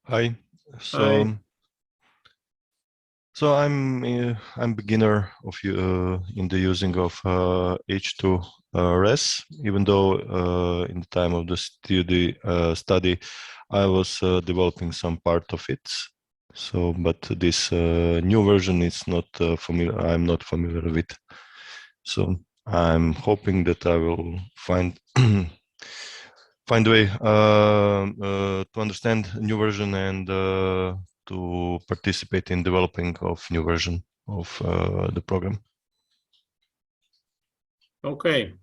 Hi. Hi. So, I'm beginner of in the using of H2RES. Even though in the time of the study, I was developing some part of it. So, but this new version is not familiar. I'm not familiar with. So I'm hoping that I will find find a way to understand new version and to participate in developing of new version of the program. Okay,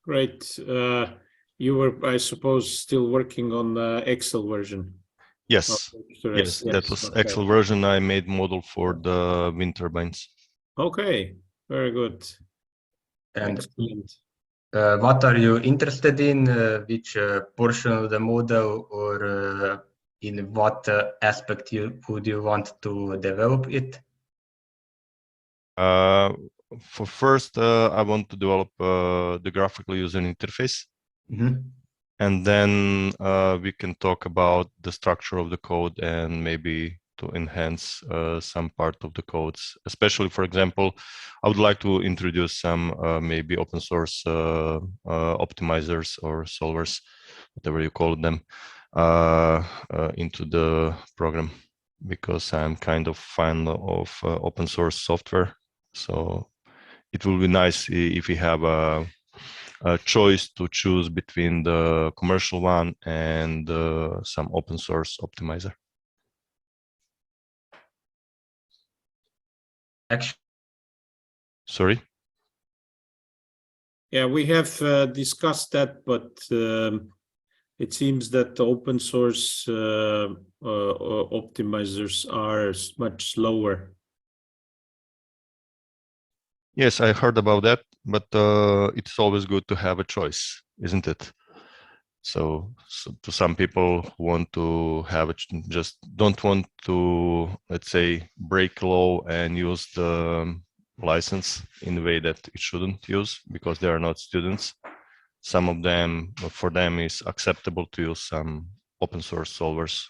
great. You were, I suppose, still working on the Excel version. Yes, yes, that was Okay. Excel version. I made model for the wind turbines. Okay, very good. And Excellent. what are you interested in? Which portion of the model, or in what aspect would you want to develop it? For first, I want to develop the graphical user interface. And then we can talk about the structure of the code and maybe to enhance some part of the codes. Especially, for example, I would like to introduce some maybe open source optimizers or solvers, whatever you call them, into the program, because I'm kind of fan of open source software. So it will be nice if we have a choice to choose between the commercial one and some open source optimizer. Actually, Sorry? Yeah, we have discussed that, but it seems that the open source optimizers are much slower. Yes, I heard about that, but it's always good to have a choice, isn't it? So to some people who want to have it, just don't want to, let's say, break law and use the license in a way that it shouldn't use because they are not students. Some of them, for them, is acceptable to use some open source solvers.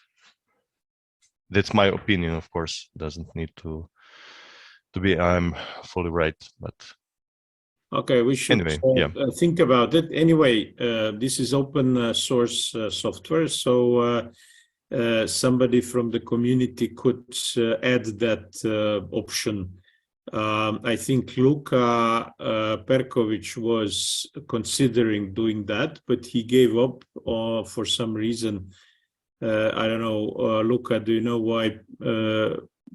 That's my opinion, of course. Doesn't need to be I'm fully right, but Okay, we should anyway, yeah. think about it. Anyway, this is open source software, so somebody from the community could add that option. I think Luka Perkovic was considering doing that, but he gave up for some reason. I don't know, Luka, do you know why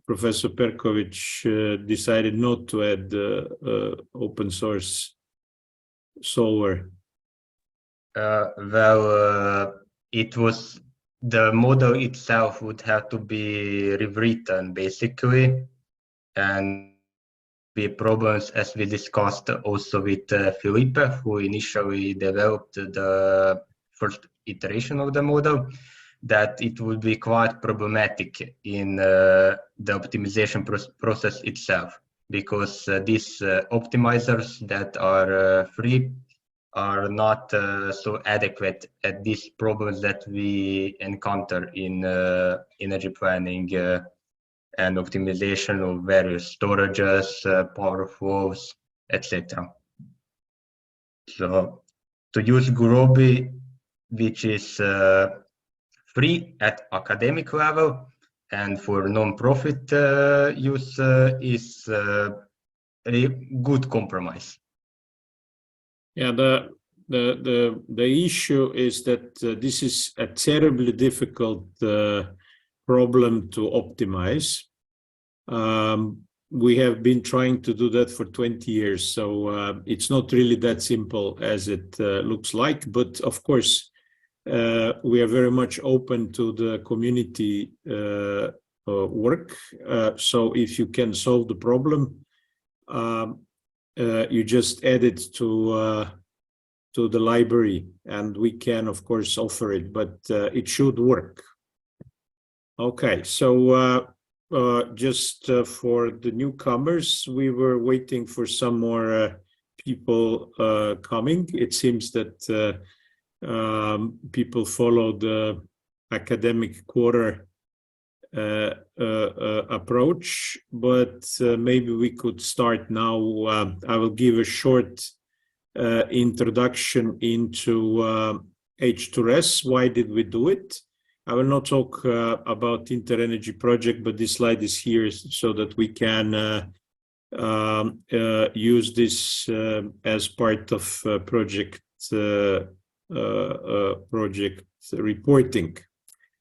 Professor Perkovic decided not to add open source solver? It was the model itself would have to be rewritten basically, and be problems as we discussed also with Felipe, who initially developed the first iteration of the model, that it would be quite problematic in the optimization process itself, because these optimizers that are free are not so adequate at these problems that we encounter in energy planning and optimization of various storages, power flows, etc. So to use Gurobi, which is free at academic level and for non-profit use, is a good compromise. Yeah, the issue is that this is a terribly difficult problem to optimize. We have been trying to do that for 20 years, so it's not really that simple as it looks like. But of course, we are very much open to the community work. So if you can solve the problem, you just add it to the library, and we can, of course, offer it, but it should work. Okay, so just for the newcomers, we were waiting for some more people coming. It seems that people follow the academic quarter approach, but maybe we could start now. I will give a short introduction into H2RES. Why did we do it? I will not talk about INTERENERGY project, but this slide is here so that we can use this as part of project reporting.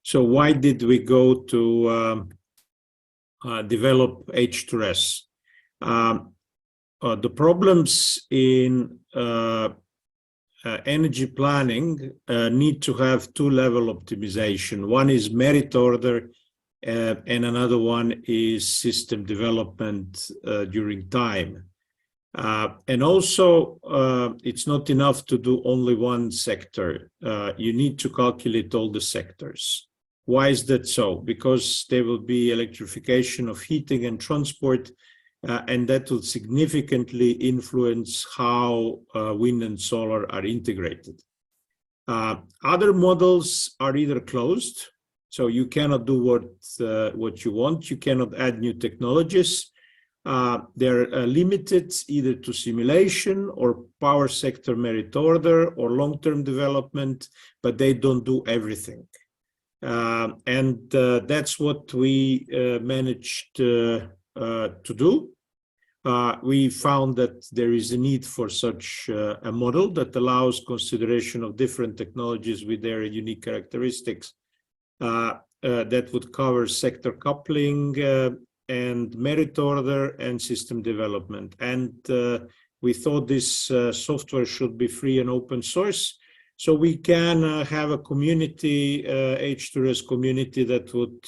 So why did we go to develop H2RES? The problems in energy planning need to have two-level optimization. One is merit order, and another one is system development during time. And also, it's not enough to do only one sector. You need to calculate all the sectors. Why is that so? Because there will be electrification of heating and transport, and that will significantly influence how wind and solar are integrated. Other models are either closed, so you cannot do what you want. You cannot add new technologies. They're limited either to simulation or power sector merit order or long-term development, but they don't do everything. And that's what we managed to do. We found that there is a need for such a model that allows consideration of different technologies with their unique characteristics that would cover sector coupling and merit order and system development. And we thought this software should be free and open source, so we can have a community, H2RES community, that would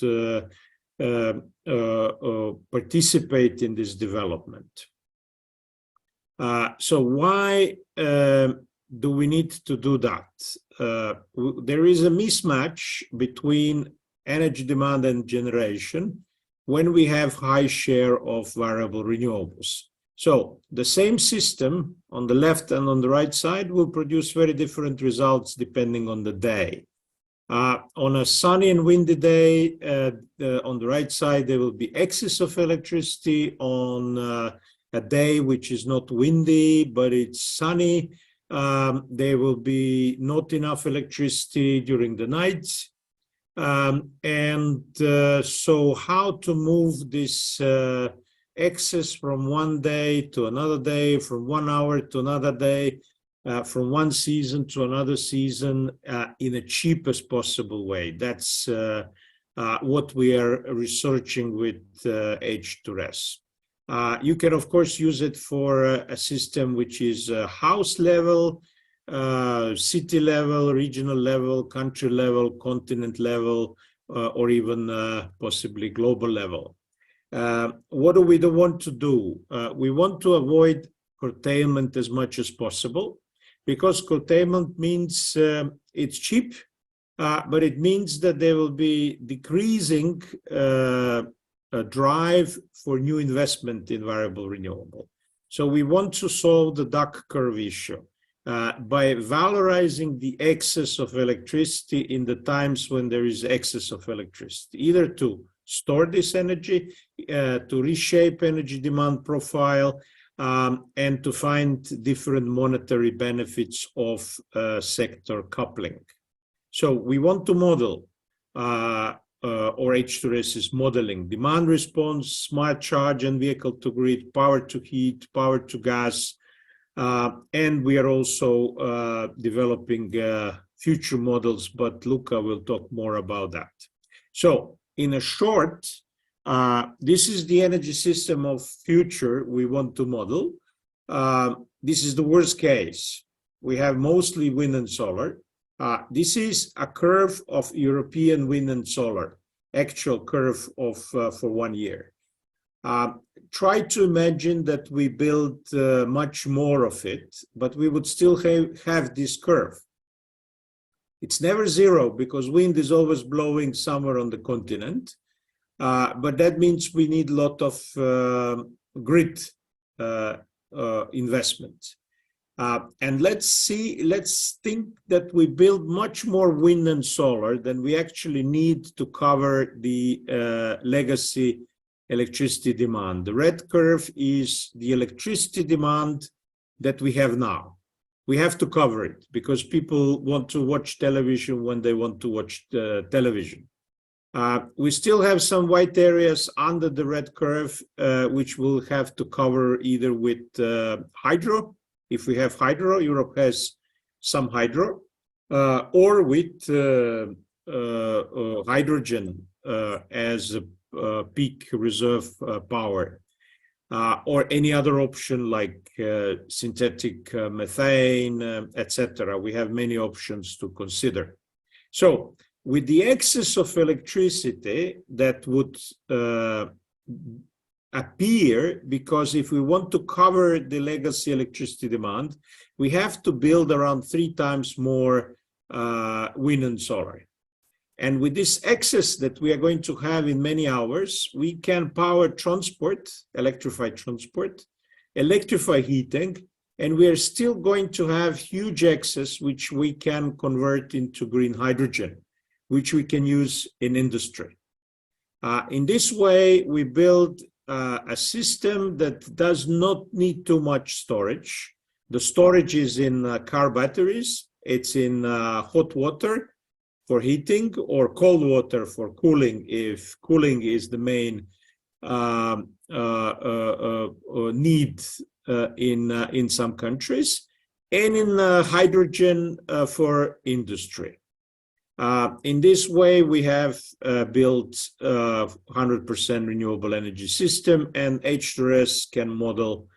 participate in this development. So why do we need to do that? There is a mismatch between energy demand and generation when we have high share of variable renewables. So the same system on the left and on the right side will produce very different results depending on the day. On a sunny and windy day, on the right side, there will be excess of electricity. On a day which is not windy, but it's sunny, there will be not enough electricity during the night. So how to move this excess from one day to another day, from 1 hour to another day, from one season to another season in the cheapest possible way. That's what we are researching with H2RES. You can, of course, use it for a system which is house level, city level, regional level, country level, continent level, or even possibly global level. What do we want to do? We want to avoid curtailment as much as possible, because curtailment means it's cheap, but it means that there will be decreasing drive for new investment in variable renewable. So we want to solve the duck curve issue by valorizing the excess of electricity in the times when there is excess of electricity, either to store this energy, to reshape energy demand profile, and to find different monetary benefits of sector coupling. So we want to model, or H2RES is modeling, demand response, smart charge and vehicle to grid, power to heat, power to gas, and we are also developing future models, but Luca will talk more about that. So in a short, this is the energy system of future we want to model. This is the worst case. We have mostly wind and solar. This is a curve of European wind and solar, actual curve of for 1 year. Try to imagine that we build much more of it, but we would still have this curve. It's never zero because wind is always blowing somewhere on the continent. But that means we need a lot of grid investment. And let's think that we build much more wind and solar than we actually need to cover the legacy electricity demand. The red curve is the electricity demand that we have now. We have to cover it because people want to watch television when they want to watch television. We still have some white areas under the red curve, which we'll have to cover either with hydro. If we have hydro, Europe has some hydro, or with hydrogen as a peak reserve power, or any other option like synthetic methane, etc. We have many options to consider. So with the excess of electricity that would appear, because if we want to cover the legacy electricity demand, we have to build around 3 times more wind and solar. And with this excess that we are going to have in many hours, we can power transport, electrify transport, electrify heating, and we are still going to have huge excess, which we can convert into green hydrogen, which we can use in industry. In this way, we build a system that does not need too much storage. The storage is in car batteries, it's in hot water for heating or cold water for cooling, if cooling is the main need in some countries, and in hydrogen for industry. In this way, we have built 100% renewable energy system, and H2RES can model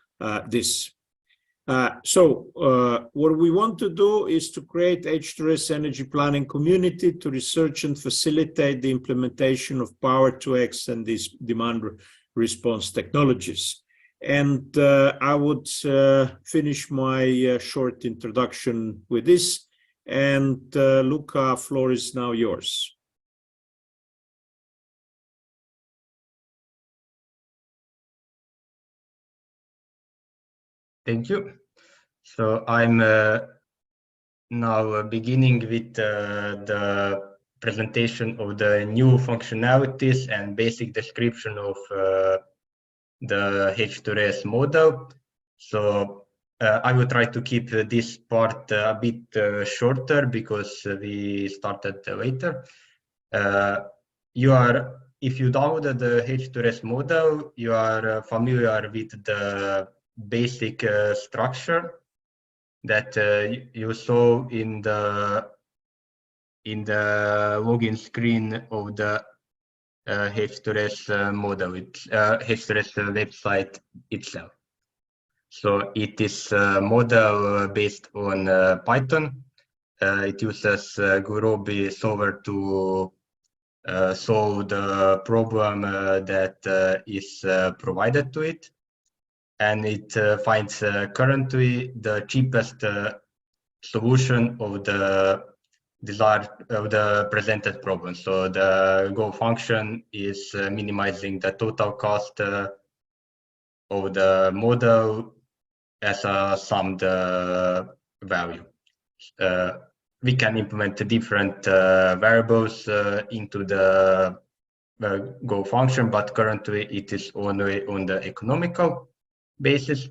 this. So what we want to do is to create H2RES energy planning community to research and facilitate the implementation of Power-to-X and these demand response technologies. And I would finish my short introduction with this. And Luca, floor is now yours. Thank you. So I'm now beginning with the presentation of the new functionalities and basic description of the H2RES model. So I will try to keep this part a bit shorter because we started later. If you downloaded the H2RES model, you are familiar with the basic structure that you saw in the login screen of the H2RES model, H2RES website itself. So it is a model based on Python. It uses Gurobi solver to solve the problem that is provided to it. And it finds currently the cheapest solution of the presented problem. So the Go function is minimizing the total cost of the model as a summed value. We can implement different variables into the Go function, but currently it is only on the economical basis,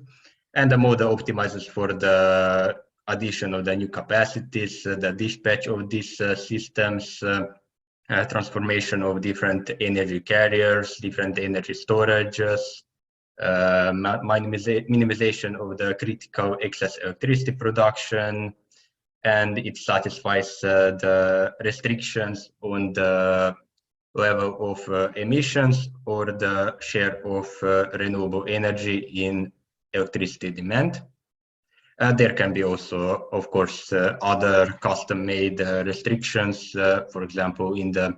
and the model optimizes for the addition of the new capacities, the dispatch of these systems, transformation of different energy carriers, different energy storages, minimization of the critical excess electricity production, and it satisfies the restrictions on the level of emissions or the share of renewable energy in electricity demand. There can be also, of course, other custom-made restrictions, for example, in the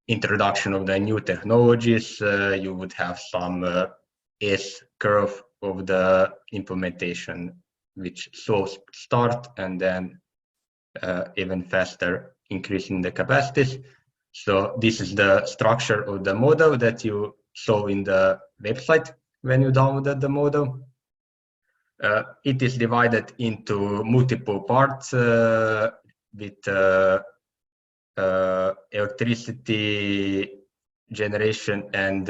introduction of the new technologies, you would have some S-curve of the implementation, which slows start and then even faster increasing the capacities. So this is the structure of the model that you saw in the website when you downloaded the model. It is divided into multiple parts with electricity generation and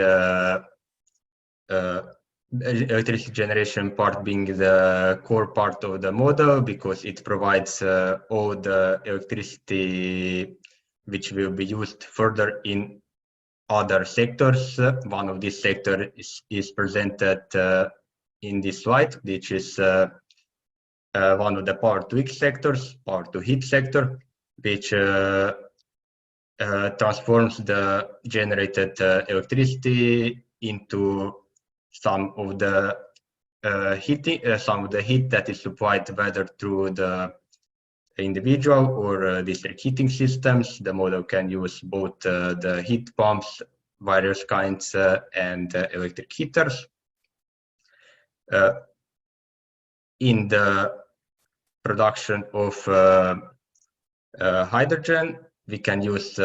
electricity generation part being the core part of the model, because it provides all the electricity which will be used further in other sectors. One of these sectors is presented in this slide, which is one of the power to X sectors, power to heat sector, which transforms the generated electricity into some of the heat that is supplied whether through the individual or district heating systems. The model can use both the heat pumps, various kinds, and electric heaters. In the production of hydrogen, we can use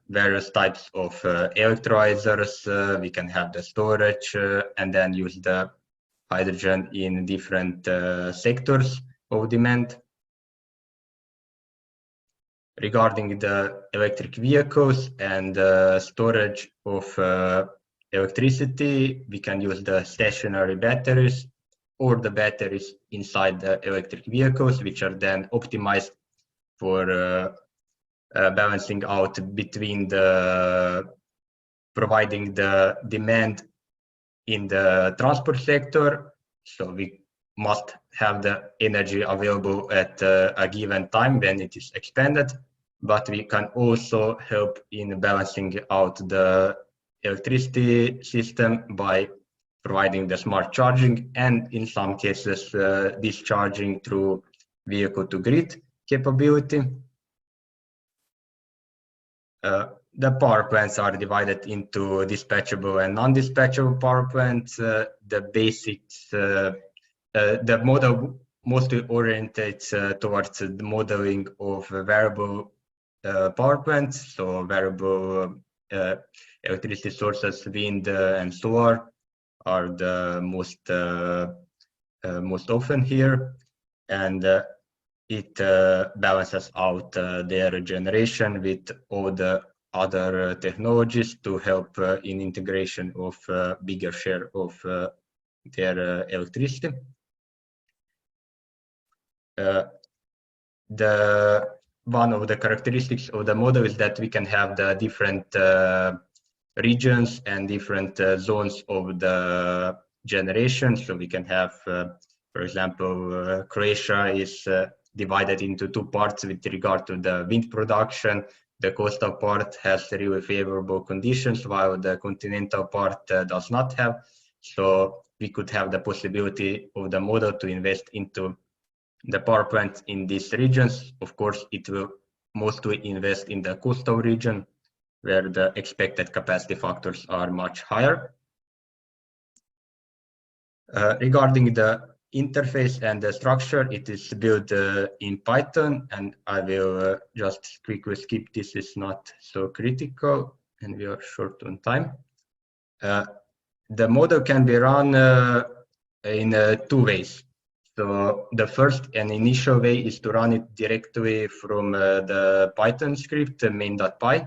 various types of electrolyzers. We can have the storage and then use the hydrogen in different sectors of demand. Regarding the electric vehicles and storage of electricity, we can use the stationary batteries or the batteries inside the electric vehicles, which are then optimized for balancing out between the providing the demand in the transport sector. So we must have the energy available at a given time when it is expanded, but we can also help in balancing out the electricity system by providing the smart charging and in some cases discharging through vehicle to grid capability. The power plants are divided into dispatchable and non-dispatchable power plants. The basics, the model mostly orientates towards the modeling of variable power plants, so variable electricity sources, wind and solar are the most often here, and it balances out their generation with all the other technologies to help in integration of bigger share of their electricity. One of the characteristics of the model is that we can have the different regions and different zones of the generation. So we can have, for example, Croatia is divided into two parts with regard to the wind production. The coastal part has really favorable conditions, while the continental part does not have. So we could have the possibility of the model to invest into the power plant in these regions. Of course, it will mostly invest in the coastal region, where the expected capacity factors are much higher. Regarding the interface and the structure, it is built in Python, and I will just quickly skip this. It's not so critical, and we are short on time. The model can be run in two ways. So the first and initial way is to run it directly from the Python script main.py.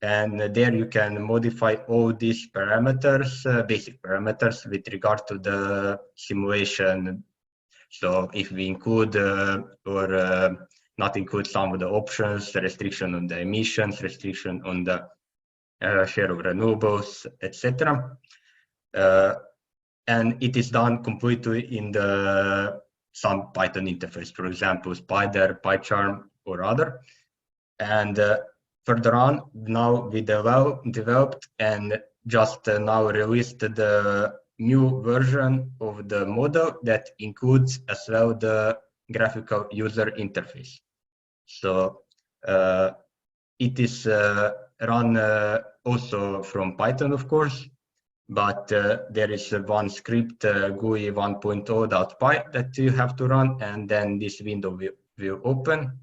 And there you can modify all these parameters, basic parameters with regard to the simulation. So if we include or not include some of the options, the restriction on the emissions, restriction on the share of renewables, etc. And it is done completely in the some Python interface, for example, Spider, PyCharm, or other. And further on, now we developed and just now released the new version of the model that includes as well the graphical user interface. So it is run also from Python, of course, but there is one script, GUI 1.0.py, that you have to run, and then this window will open.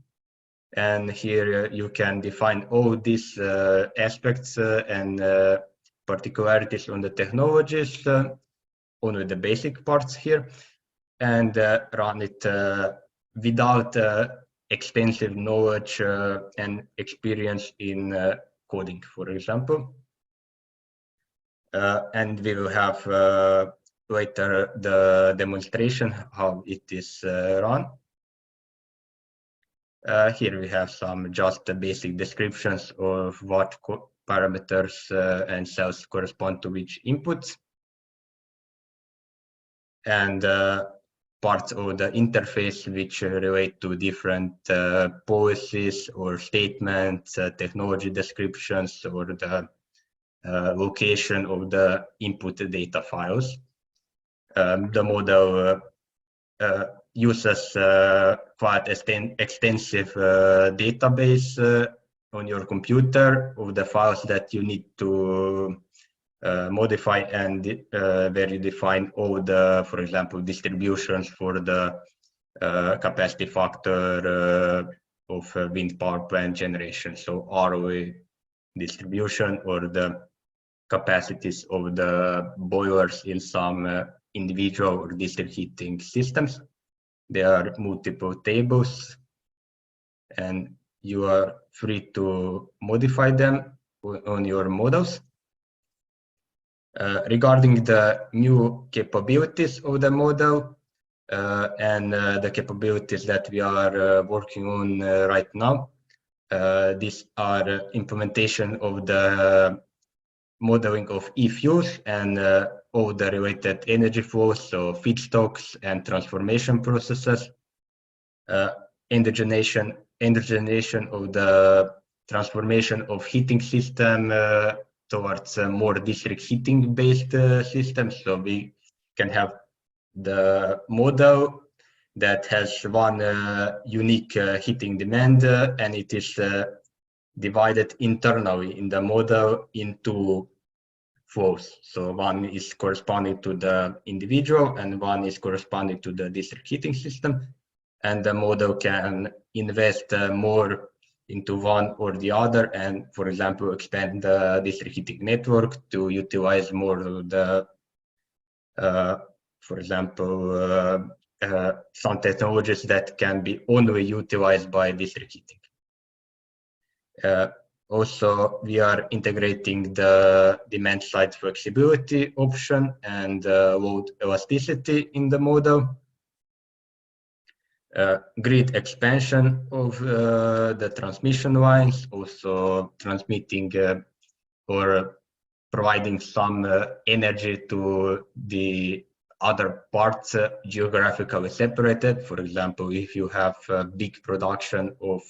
And here you can define all these aspects and particularities on the technologies, only the basic parts here. and run it without extensive knowledge and experience in coding, for example. And we will have later the demonstration how it is run. Here we have some just basic descriptions of what parameters and cells correspond to which inputs, and parts of the interface which relate to different policies or statements, technology descriptions, or the location of the input data files. The model uses quite extensive database on your computer of the files that you need to modify, and where you define all the, for example, distributions for the capacity factor of wind power plant generation, so ROE distribution, or the capacities of the boilers in some individual or district heating systems. There are multiple tables, and you are free to modify them on your models. Regarding the new capabilities of the model and the capabilities that we are working on right now, these are implementation of the modeling of e-fuels and all the related energy flows, so feedstocks and transformation processes, indigenation of the transformation of heating system towards more district heating based systems. So we can have the model that has one unique heating demand, and it is divided internally in the model into flows. So one is corresponding to the individual and one is corresponding to the district heating system. And the model can invest more into one or the other, and, for example, expand the district heating network to utilize more of the, for example, some technologies that can be only utilized by district heating. Also, we are integrating the demand side flexibility option and load elasticity in the model. Grid expansion of the transmission lines, also transmitting or providing some energy to the other parts geographically separated. For example, if you have a big production of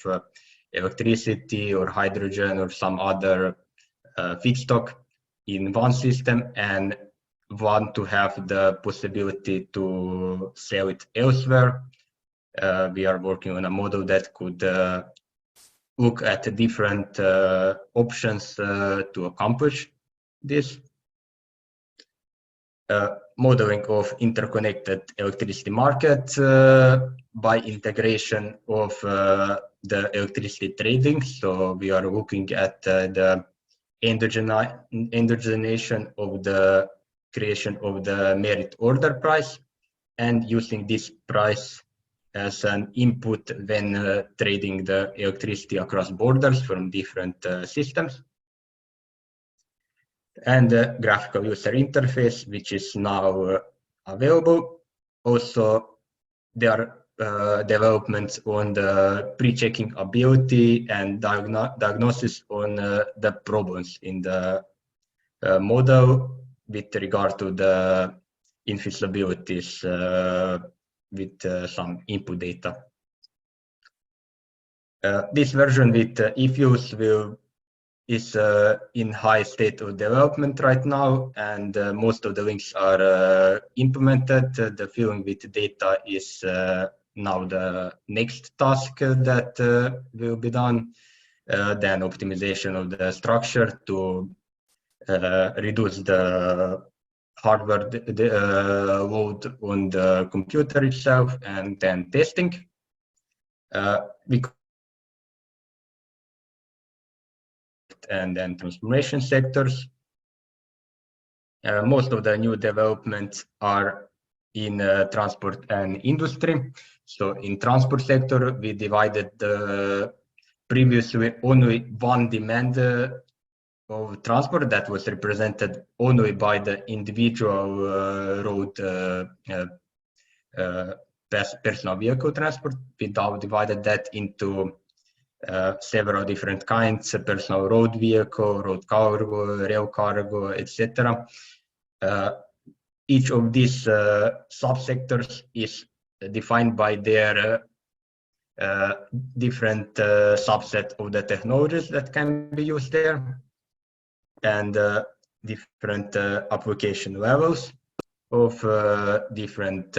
electricity or hydrogen or some other feedstock in one system and want to have the possibility to sell it elsewhere, we are working on a model that could look at different options to accomplish this. Modeling of interconnected electricity market by integration of the electricity trading. So we are looking at the endogenation of the creation of the merit order price and using this price as an input when trading the electricity across borders from different systems. And the graphical user interface, which is now available. Also, there are developments on the pre-checking ability and diagnosis on the problems in the model with regard to the infeasibilities with some input data. This version with e-fuels is in high state of development right now, and most of the links are implemented. The filling with data is now the next task that will be done. Then optimization of the structure to reduce the hardware load on the computer itself, and then testing. And then transformation sectors. Most of the new developments are in transport and industry. So in transport sector, we divided previously only one demand of transport that was represented only by the individual road personal vehicle transport. We now divided that into several different kinds: personal road vehicle, road cargo, rail cargo, etc. Each of these subsectors is defined by their different subset of the technologies that can be used there, and different application levels of different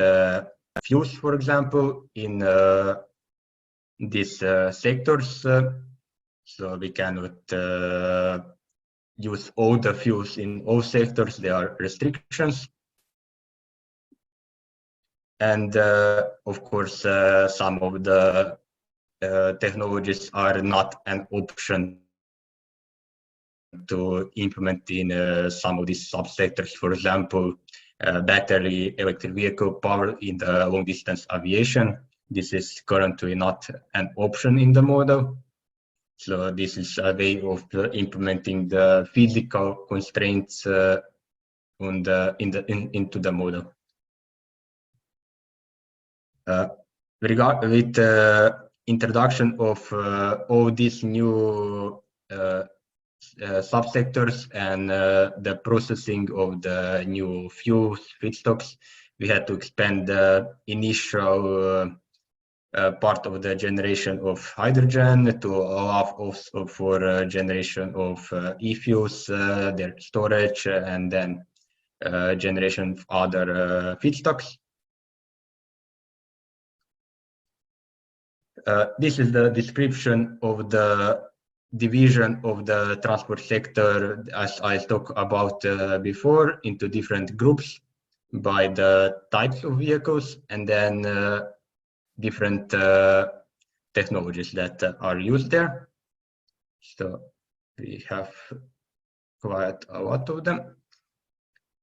fuels, for example, in these sectors. So we cannot use all the fuels in all sectors. There are restrictions. And of course, some of the technologies are not an option to implement in some of these subsectors. For example, battery electric vehicle power in the long distance aviation. This is currently not an option in the model. So this is a way of implementing the physical constraints into the model. With introduction of all these new subsectors and the processing of the new fuels, feedstocks, we had to expand the initial part of the generation of hydrogen to allow also for generation of e-fuels, their storage, and then generation of other feedstocks. This is the description of the division of the transport sector, as I talked about before, into different groups by the types of vehicles, and then different technologies that are used there. So we have quite a lot of them.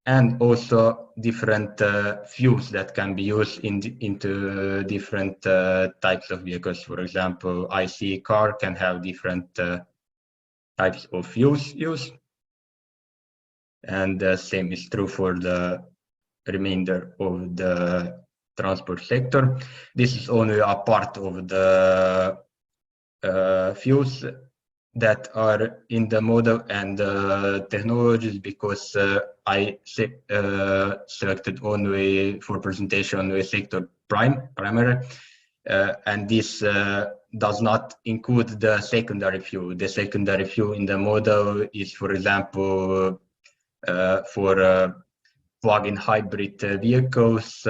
And also different fuels that can be used into different types of vehicles. For example, ICE car can have different types of fuels used. And the same is true for the remainder of the transport sector. This is only a part of the fuels that are in the model and technologies, because I selected only for presentation only sector primary, and this does not include the secondary fuel. The secondary fuel in the model is, for example, for plug-in hybrid vehicles,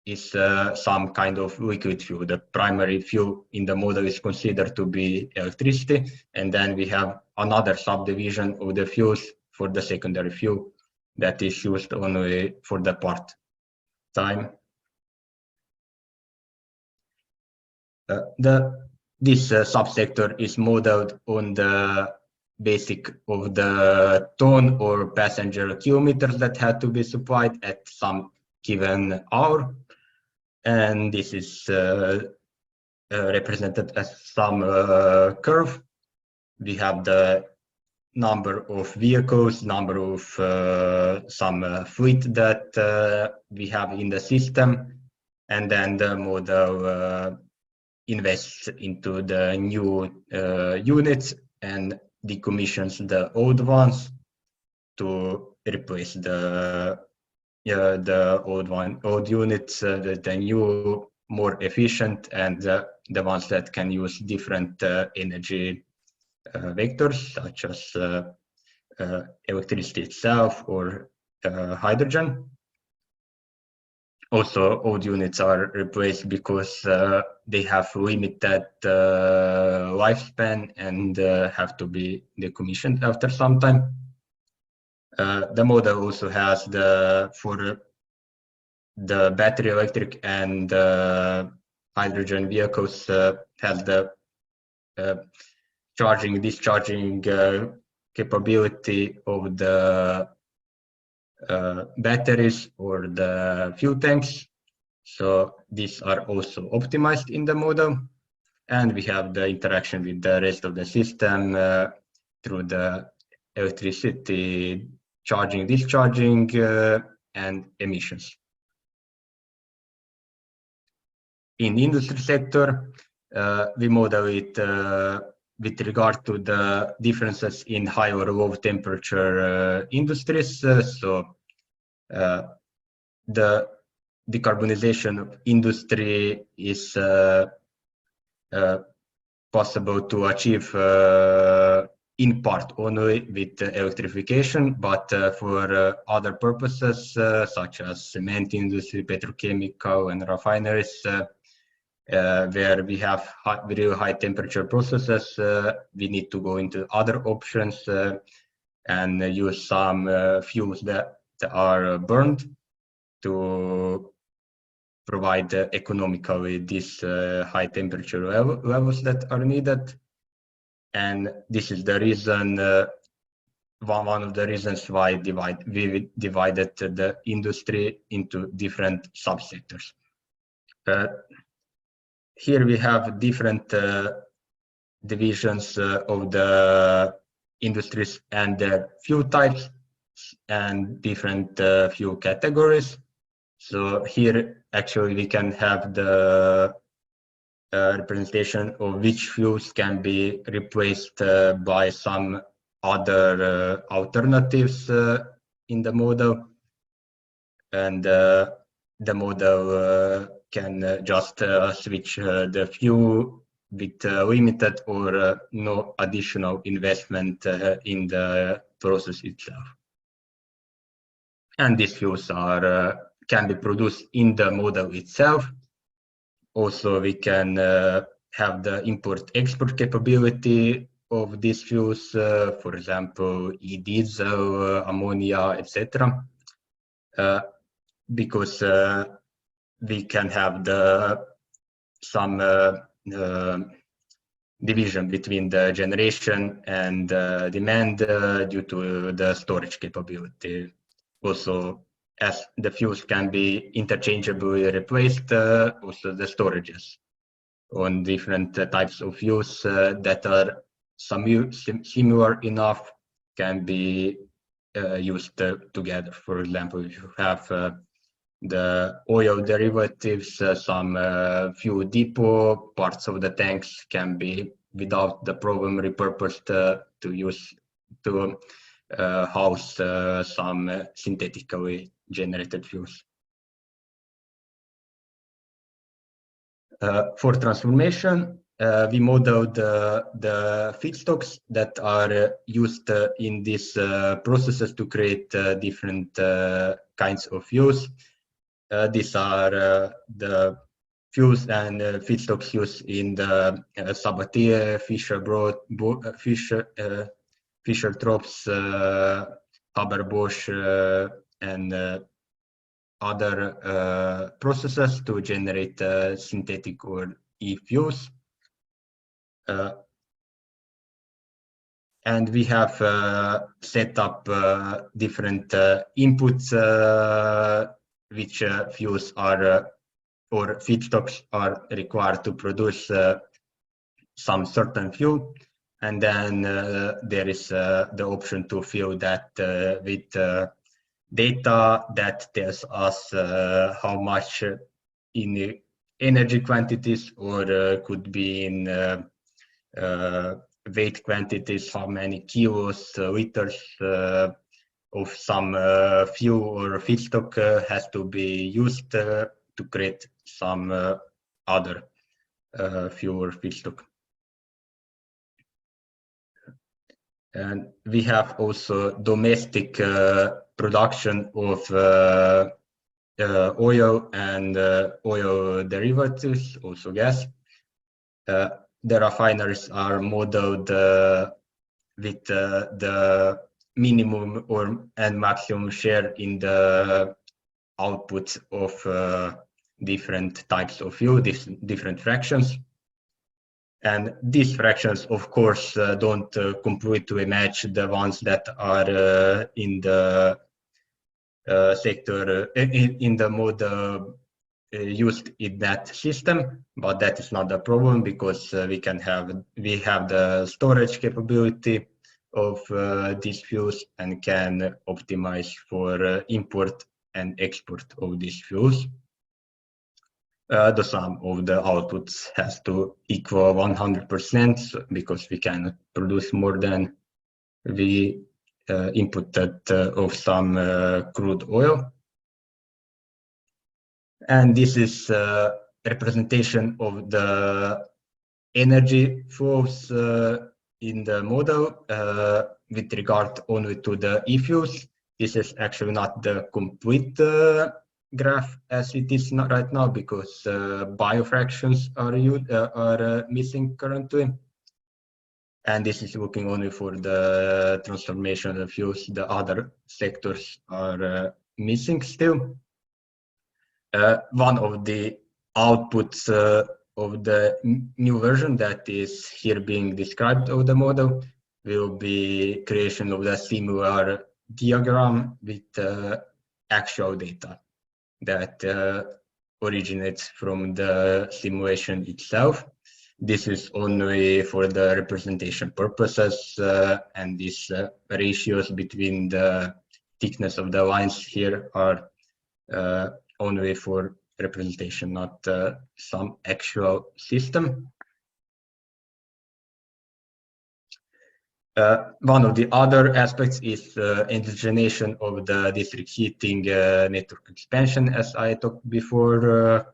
is some kind of liquid fuel. The primary fuel in the model is considered to be electricity, and then we have another subdivision of the fuels for the secondary fuel that is used only for the part time. This subsector is modeled on the basic of the ton or passenger kilometers that had to be supplied at some given hour. And this is represented as some curve. We have the number of vehicles, number of some fleet that we have in the system, and then the model invests into the new units and decommissions the old ones to replace the old units with the new, more efficient, and the ones that can use different energy vectors, such as electricity itself or hydrogen. Also, old units are replaced because they have limited lifespan and have to be decommissioned after some time. The model also has for the battery electric and hydrogen vehicles has the discharging capability of the batteries or the fuel tanks. So these are also optimized in the model. And we have the interaction with the rest of the system through the electricity charging, discharging, and emissions. In the industry sector, we model it with regard to the differences in high or low temperature industries. So the decarbonization of industry is possible to achieve in part only with electrification, but for other purposes such as cement industry, petrochemical and refineries, where we have very high temperature processes, we need to go into other options and use some fuels that are burned to provide economically these high temperature levels that are needed. And this is the reason, one of the reasons why we divided the industry into different subsectors. Here we have different divisions of the industries and their fuel types and different fuel categories. So here actually we can have the representation of which fuels can be replaced by some other alternatives in the model. And the model can just switch the fuel with limited or no additional investment in the process itself. And these fuels are can be produced in the model itself. Also, we can have the import-export capability of these fuels, for example, e-diesel, ammonia, etc. Because we can have some division between the generation and demand due to the storage capability. Also, as the fuels can be interchangeably replaced, also the storages on different types of fuels that are similar enough can be used together. For example, if you have the oil derivatives, some fuel depot, parts of the tanks can be without the problem repurposed to use to house some synthetically generated fuels. For transformation, we modeled the feedstocks that are used in these processes to create different kinds of fuels. These are the fuels and feedstocks used in the Sabatier, Fischer-Tropsch, Haber-Bosch, and other processes to generate synthetic or e-fuels. And we have set up different inputs which fuels are or feedstocks are required to produce some certain fuel. And then there is the option to fill that with data that tells us how much in energy quantities or could be in weight quantities, how many kilos, liters of some fuel or feedstock has to be used to create some other fuel or feedstock. And we have also domestic production of oil and oil derivatives, also gas. The refineries are modeled with the minimum and maximum share in the output of different types of fuel, different fractions. And these fractions, of course, don't completely match the ones that are in the sector in the model used in that system, but that is not the problem because we have the storage capability of these fuels and can optimize for import and export of these fuels. The sum of the outputs has to equal 100% because we cannot produce more than we inputted of some crude oil. And this is a representation of the energy flows in the model with regard only to the e-fuels. This is actually not the complete graph as it is not right now because biofractions are missing currently. And this is looking only for the transformation of the fuels. The other sectors are missing still. One of the outputs of the new version that is here being described of the model will be creation of the similar diagram with actual data that originates from the simulation itself. This is only for the representation purposes, and these ratios between the thickness of the lines here are only for representation, not some actual system. One of the other aspects is indigenization of the district heating network expansion, as I talked before.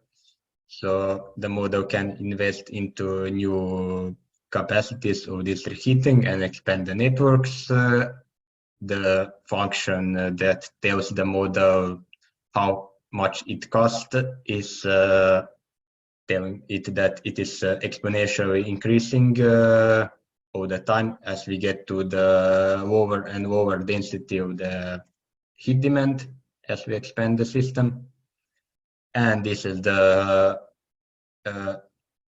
So the model can invest into new capacities of district heating and expand the networks. The function that tells the model how much it costs is telling it that it is exponentially increasing all the time as we get to the lower and lower density of the heat demand as we expand the system. And this is the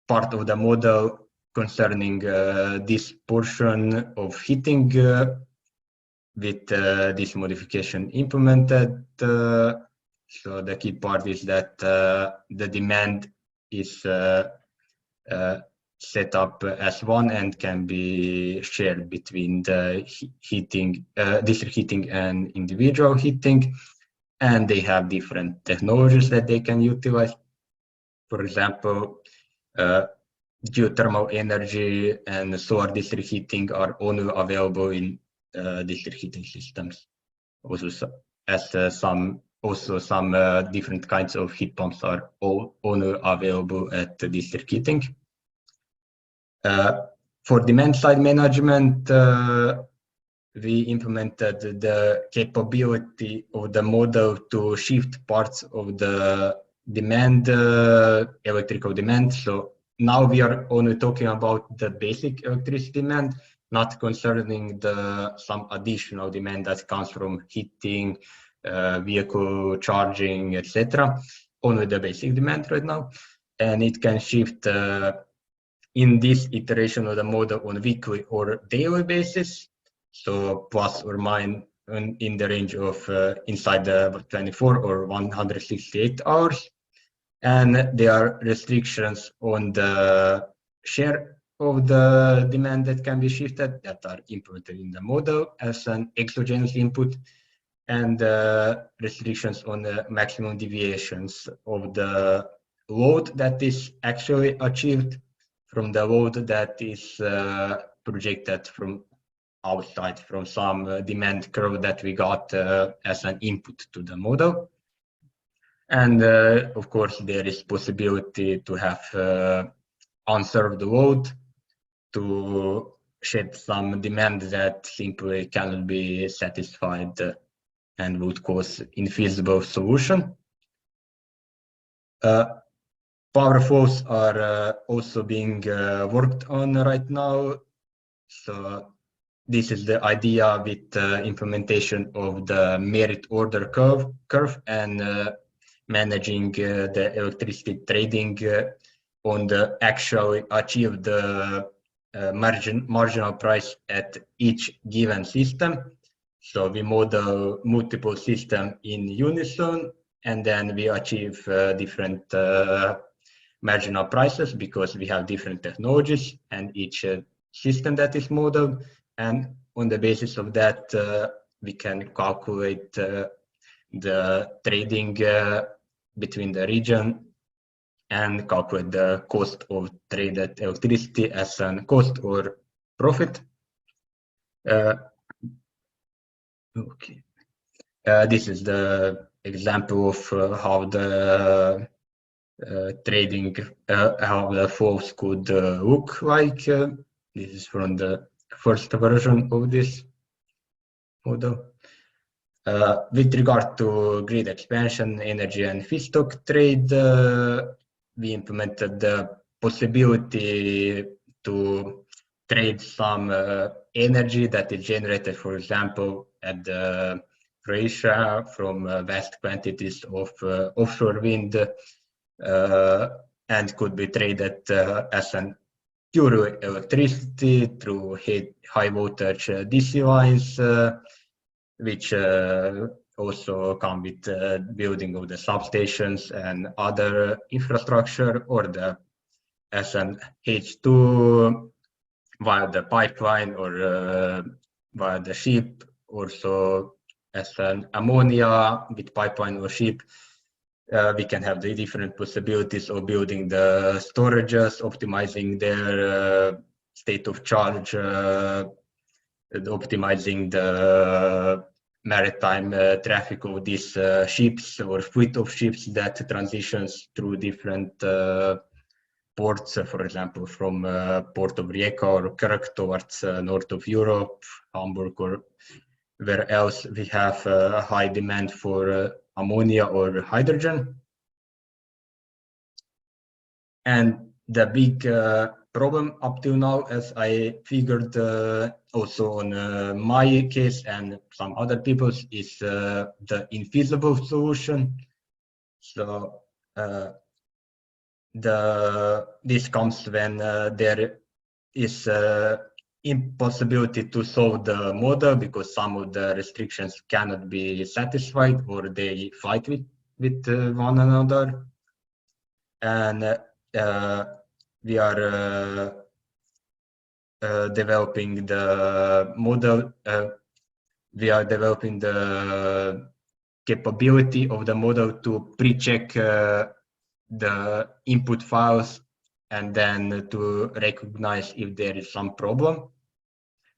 part of the model concerning this portion of heating with this modification implemented. So the key part is that the demand is set up as one and can be shared between the district heating and individual heating. And they have different technologies that they can utilize. For example, geothermal energy and solar district heating are only available in district heating systems. Also, some different kinds of heat pumps are only available at the district heating. For demand side management, we implemented the capability of the model to shift parts of the demand, electrical demand. So now we are only talking about the basic electricity demand, not concerning some additional demand that comes from heating, vehicle charging, etc. Only the basic demand right now. And it can shift in this iteration of the model on weekly or daily basis. So plus or minus in the range of inside the 24 or 168 hours. And there are restrictions on the share of the demand that can be shifted that are implemented in the model as an exogenous input, and restrictions on the maximum deviations of the load that is actually achieved from the load that is projected from outside, from some demand curve that we got as an input to the model. And of course, there is possibility to have unserved load to shed some demand that simply cannot be satisfied and would cause infeasible solution. Power flows are also being worked on right now. So this is the idea with implementation of the merit order curve and managing the electricity trading on the actually achieved marginal price at each given system. So we model multiple systems in unison, and then we achieve different marginal prices because we have different technologies and each system that is modeled. And on the basis of that, we can calculate the trading between the region and calculate the cost of traded electricity as a cost or profit. Okay. This is the example of how the trading, how the flows could look like. This is from the first version of this model. With regard to grid expansion, energy and feedstock trade, we implemented the possibility to trade some energy that is generated, for example, at the Croatia from vast quantities of offshore wind and could be traded as an pure electricity through high voltage DC lines, which also come with building of the substations and other infrastructure, or as an H2 via the pipeline or via the ship, also as an ammonia with pipeline or ship. We can have the different possibilities of building the storages, optimizing their state of charge, optimizing the maritime traffic of these ships or fleet of ships that transitions through different ports, for example, from Port of Rijeka or Kirk towards north of Europe, Hamburg, or where else we have a high demand for ammonia or hydrogen. And the big problem up till now, as I figured also on my case and some other people's, is the infeasible solution. So this comes when there is impossibility to solve the model because some of the restrictions cannot be satisfied or they fight with one another. And we are developing the model. We are developing the capability of the model to pre-check the input files and then to recognize if there is some problem.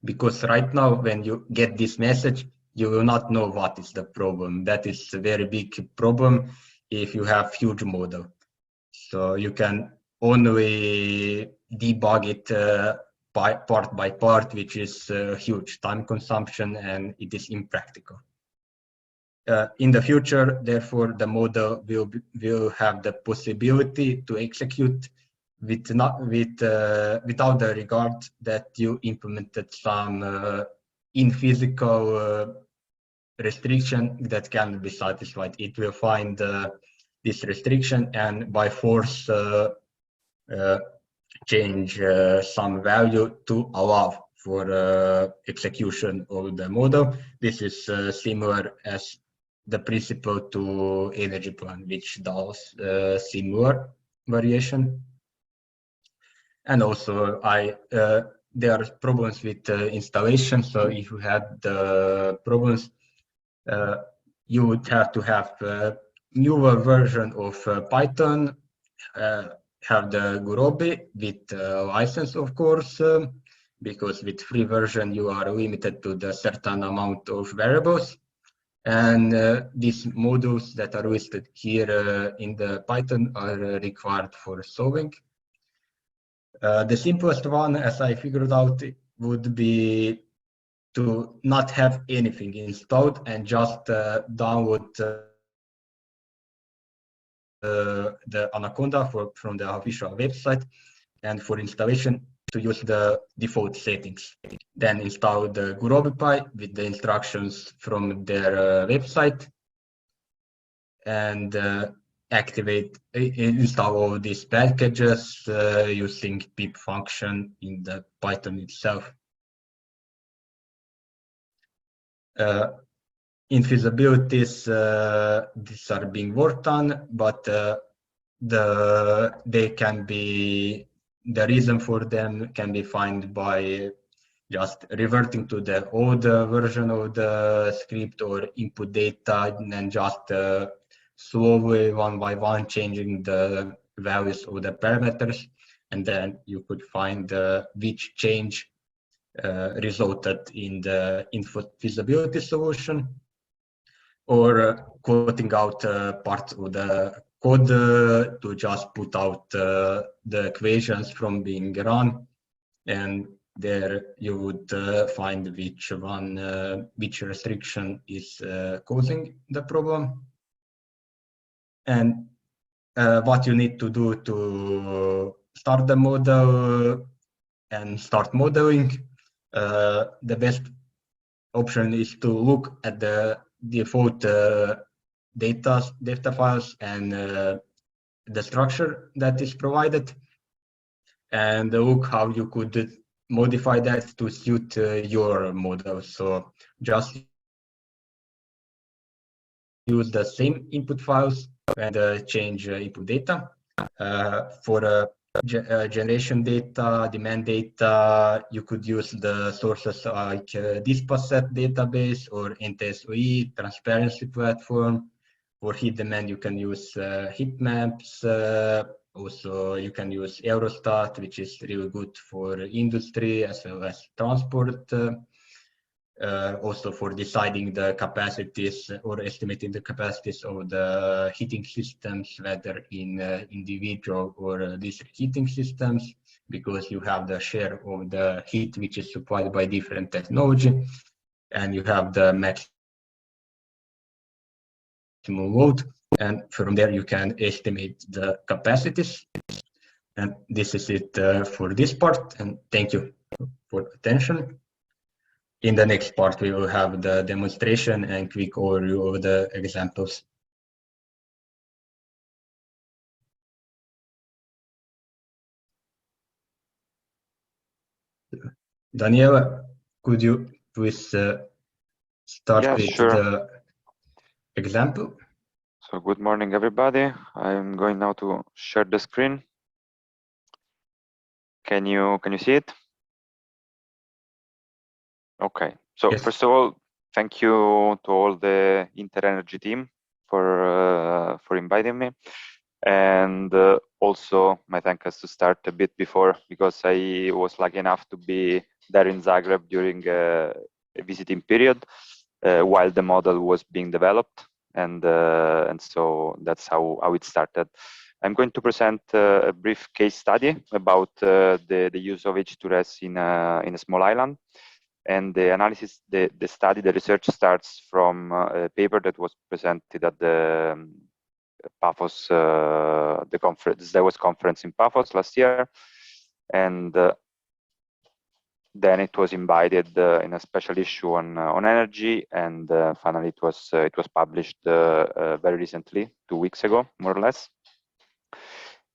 Because right now, when you get this message, you will not know what is the problem. That is a very big problem if you have huge model. So you can only debug it part by part, which is huge time consumption and it is impractical. In the future, therefore, the model will have the possibility to execute without the regard that you implemented some in-physical restriction that can be satisfied. It will find this restriction and by force change some value to allow for execution of the model. This is similar as the principle to energy plan, which does similar variation. And also there are problems with installation. So if you had the problems, you would have to have a newer version of Python, have the Gurobi with license, of course, because with free version you are limited to the certain amount of variables. And these modules that are listed here in the Python are required for solving. The simplest one, as I figured out, would be to not have anything installed and just download the Anaconda from the official website, and for installation to use the default settings. Then install the GurobiPy with the instructions from their website and install all these packages using pip function in the Python itself. In feasibilities, these are being worked on, but the reason for them can be found by just reverting to the old version of the script or input data and then just slowly one by one changing the values of the parameters, and then you could find which change resulted in the input feasibility solution, or quoting out parts of the code to just put out the equations from being run, and there you would find which restriction is causing the problem. And what you need to do to start the model and start modeling, the best option is to look at the default data files and the structure that is provided, and look how you could modify that to suit your model. So just use the same input files and change input data. For generation data, demand data, you could use the sources like DispatchSet database or NTSOE transparency platform. For heat demand, you can use heat maps. Also, you can use Eurostat, which is really good for industry as well as transport. Also for deciding the capacities or estimating the capacities of the heating systems, whether in individual or district heating systems, because you have the share of the heat which is supplied by different technology, and you have the maximum load, and from there you can estimate the capacities. And this is it for this part, and thank you for attention. In the next part, we will have the demonstration and quick overview of the examples. Daniela, could you please start with the example? So good morning, everybody. I'm going now to share the screen. Can you see it? Okay. So yes. First of all, thank you to all the INTERENERGY team for inviting me, and also my thanks has to start a bit before, because I was lucky enough to be there in Zagreb during a visiting period while the model was being developed, and so that's how it started. I'm going to present a brief case study about the use of H2RES in a small island. And the analysis, the study, the research starts from a paper that was presented at the Paphos, the conference, there was conference in Paphos last year, and then it was invited in a special issue on energy, and finally it was published very recently, 2 weeks ago, more or less.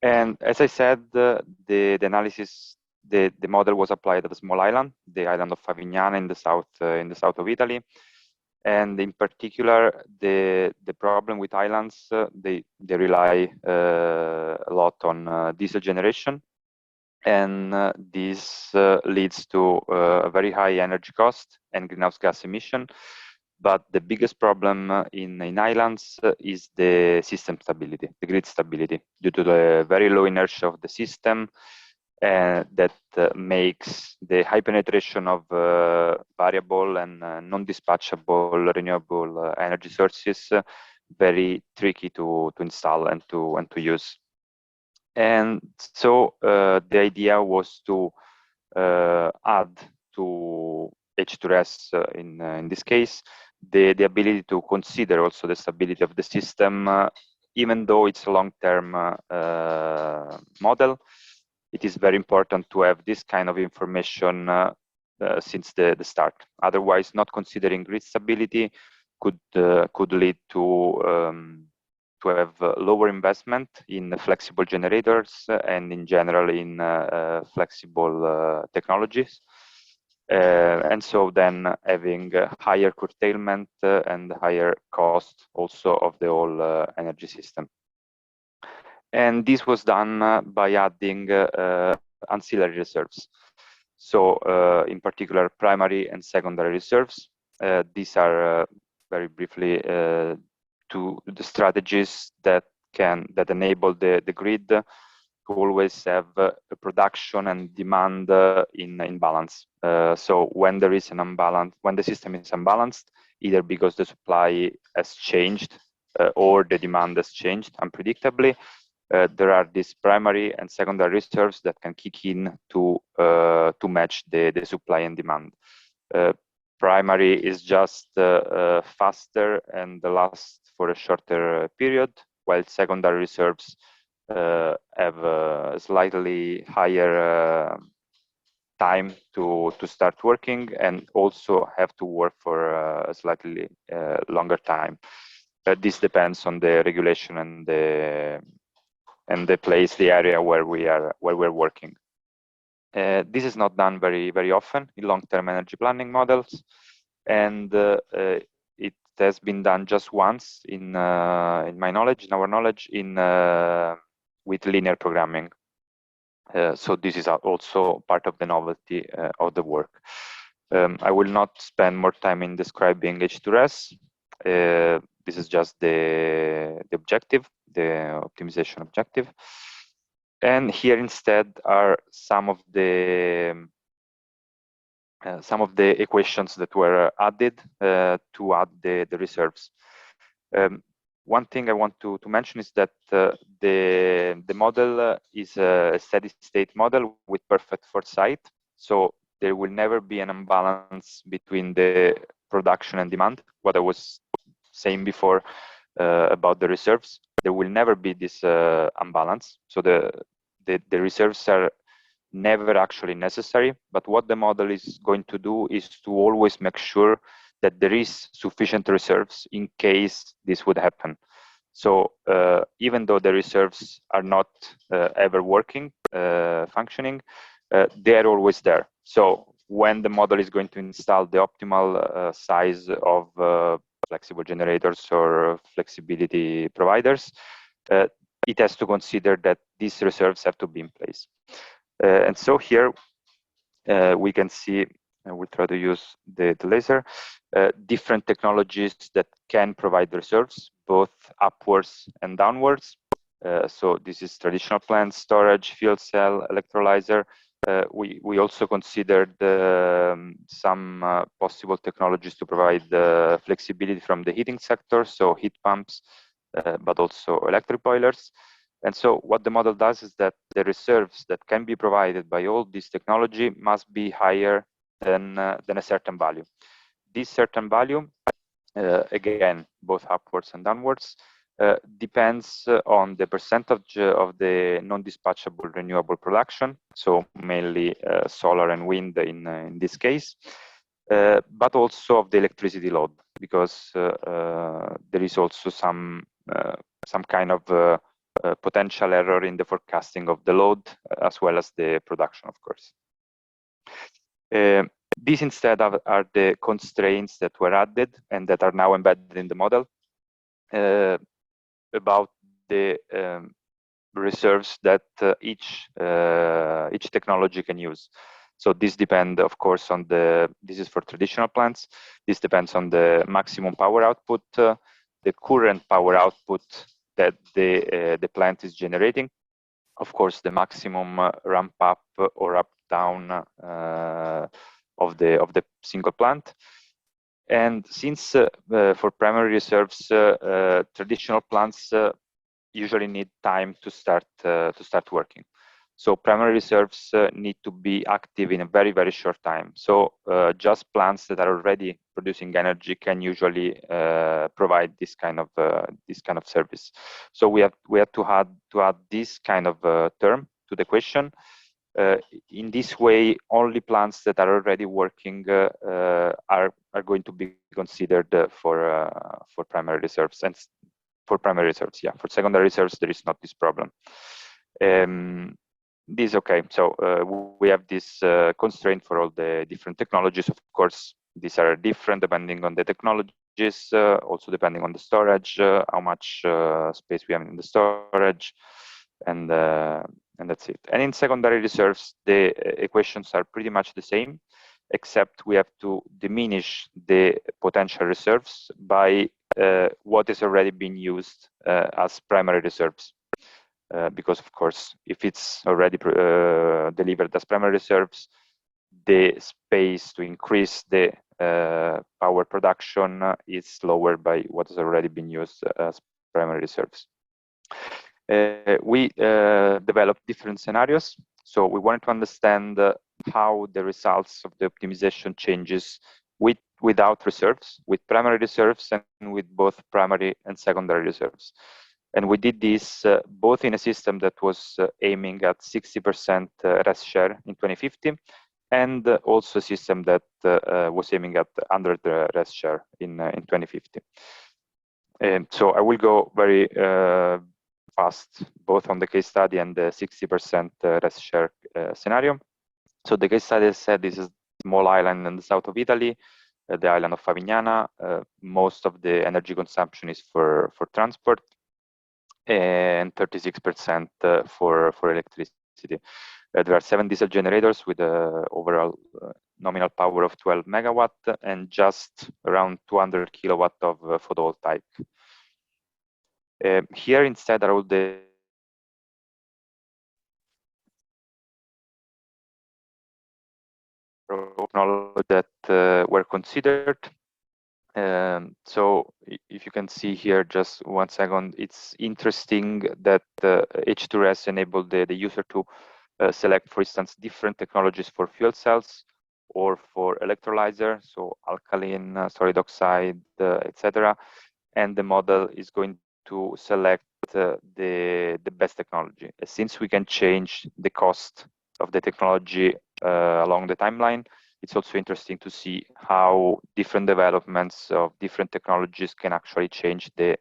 And as I said, the analysis. The model was applied at a small island, the island of Favignana in the south of Italy, and in particular, the problem with islands, they rely a lot on diesel generation, and this leads to a very high energy cost and greenhouse gas emission. But the biggest problem in islands is the system stability, the grid stability, due to the very low inertia of the system. That makes the high penetration of variable and non-dispatchable renewable energy sources very tricky to install and to use. And so the idea was to add to H2RES in this case the ability to consider also the stability of the system, even though it's a long-term model. It is very important to have this kind of information since the start. Otherwise, not considering grid stability could lead to have lower investment in flexible generators and in general in flexible technologies. And so then having higher curtailment and higher cost also of the whole energy system. And this was done by adding ancillary reserves. So in particular, primary and secondary reserves. These are very briefly the strategies that enable the grid to always have a production and demand in balance. So when there is an imbalance, when the system is unbalanced, either because the supply has changed or the demand has changed unpredictably, there are these primary and secondary reserves that can kick in to match the supply and demand. Primary is just faster and lasts for a shorter period, while secondary reserves have a slightly higher time to start working and also have to work for a slightly longer time. This depends on the regulation and the place, the area where we're working. This is not done very often in long-term energy planning models, and it has been done just once in my knowledge, in our knowledge, with linear programming. So this is also part of the novelty of the work. I will not spend more time in describing H2RES. This is just the objective, the optimization objective. And here instead are some of the equations that were added to add the reserves. One thing I want to mention is that the model is a steady state model with perfect foresight. So there will never be an imbalance between the production and demand. What I was saying before about the reserves, there will never be this imbalance. So the reserves are never actually necessary, but what the model is going to do is to always make sure that there is sufficient reserves in case this would happen. So even though the reserves are not ever working, functioning, they are always there. So when the model is going to install the optimal size of flexible generators or flexibility providers, it has to consider that these reserves have to be in place. And so here we can see, we'll try to use the laser, different technologies that can provide reserves, both upwards and downwards. So this is traditional plant storage, fuel cell, electrolyzer. We also considered some possible technologies to provide flexibility from the heating sector, so heat pumps, but also electric boilers. And so what the model does is that the reserves that can be provided by all this technology must be higher than a certain value. This certain value, again, both upwards and downwards, depends on the percentage of the non-dispatchable renewable production, so mainly solar and wind in this case, but also of the electricity load, because there is also some kind of potential error in the forecasting of the load, as well as the production, of course. These instead are the constraints that were added and that are now embedded in the model about the reserves that each technology can use. So this depends, of course, on this is for traditional plants. This depends on the maximum power output, the current power output that the plant is generating, of course, the maximum ramp up or up down of the single plant. And since for primary reserves, traditional plants usually need time to start working. So primary reserves need to be active in a very short time. So just plants that are already producing energy can usually provide this kind of service. So we have to add this kind of term to the question. In this way, only plants that are already working are going to be considered for primary reserves. And for primary reserves, yeah. For secondary reserves, there is not this problem. this is okay. So we have this constraint for all the different technologies. Of course, these are different depending on the technologies, also depending on the storage, how much space we have in the storage, and that's it. And in secondary reserves, the equations are pretty much the same, except we have to diminish the potential reserves by what is already being used as primary reserves. Because of course, if it's already delivered as primary reserves, the space to increase the power production is lower by what has already been used as primary reserves. We developed different scenarios. So we wanted to understand how the results of the optimization changes without reserves, with primary reserves, and with both primary and secondary reserves. And we did this both in a system that was aiming at 60% RES share in 2050, and also a system that was aiming at 100 RES share in 2050. And so I will go very fast, both on the case study and the 60% RES share scenario. So the case study said this is a small island in the south of Italy, the island of Favignana. Most of the energy consumption is for transport, and 36% for electricity. There are 7 diesel generators with an overall nominal power of 12 megawatt and just around 200 kilowatt of photovoltaic. Here instead are all the technologies that were considered. So if you can see here, just 1 second, it's interesting that H2RES enabled the user to select, for instance, different technologies for fuel cells or for electrolyzer, so alkaline, solid oxide, etc. And the model is going to select the best technology. Since we can change the cost of the technology along the timeline, it's also interesting to see how different developments of different technologies can actually change the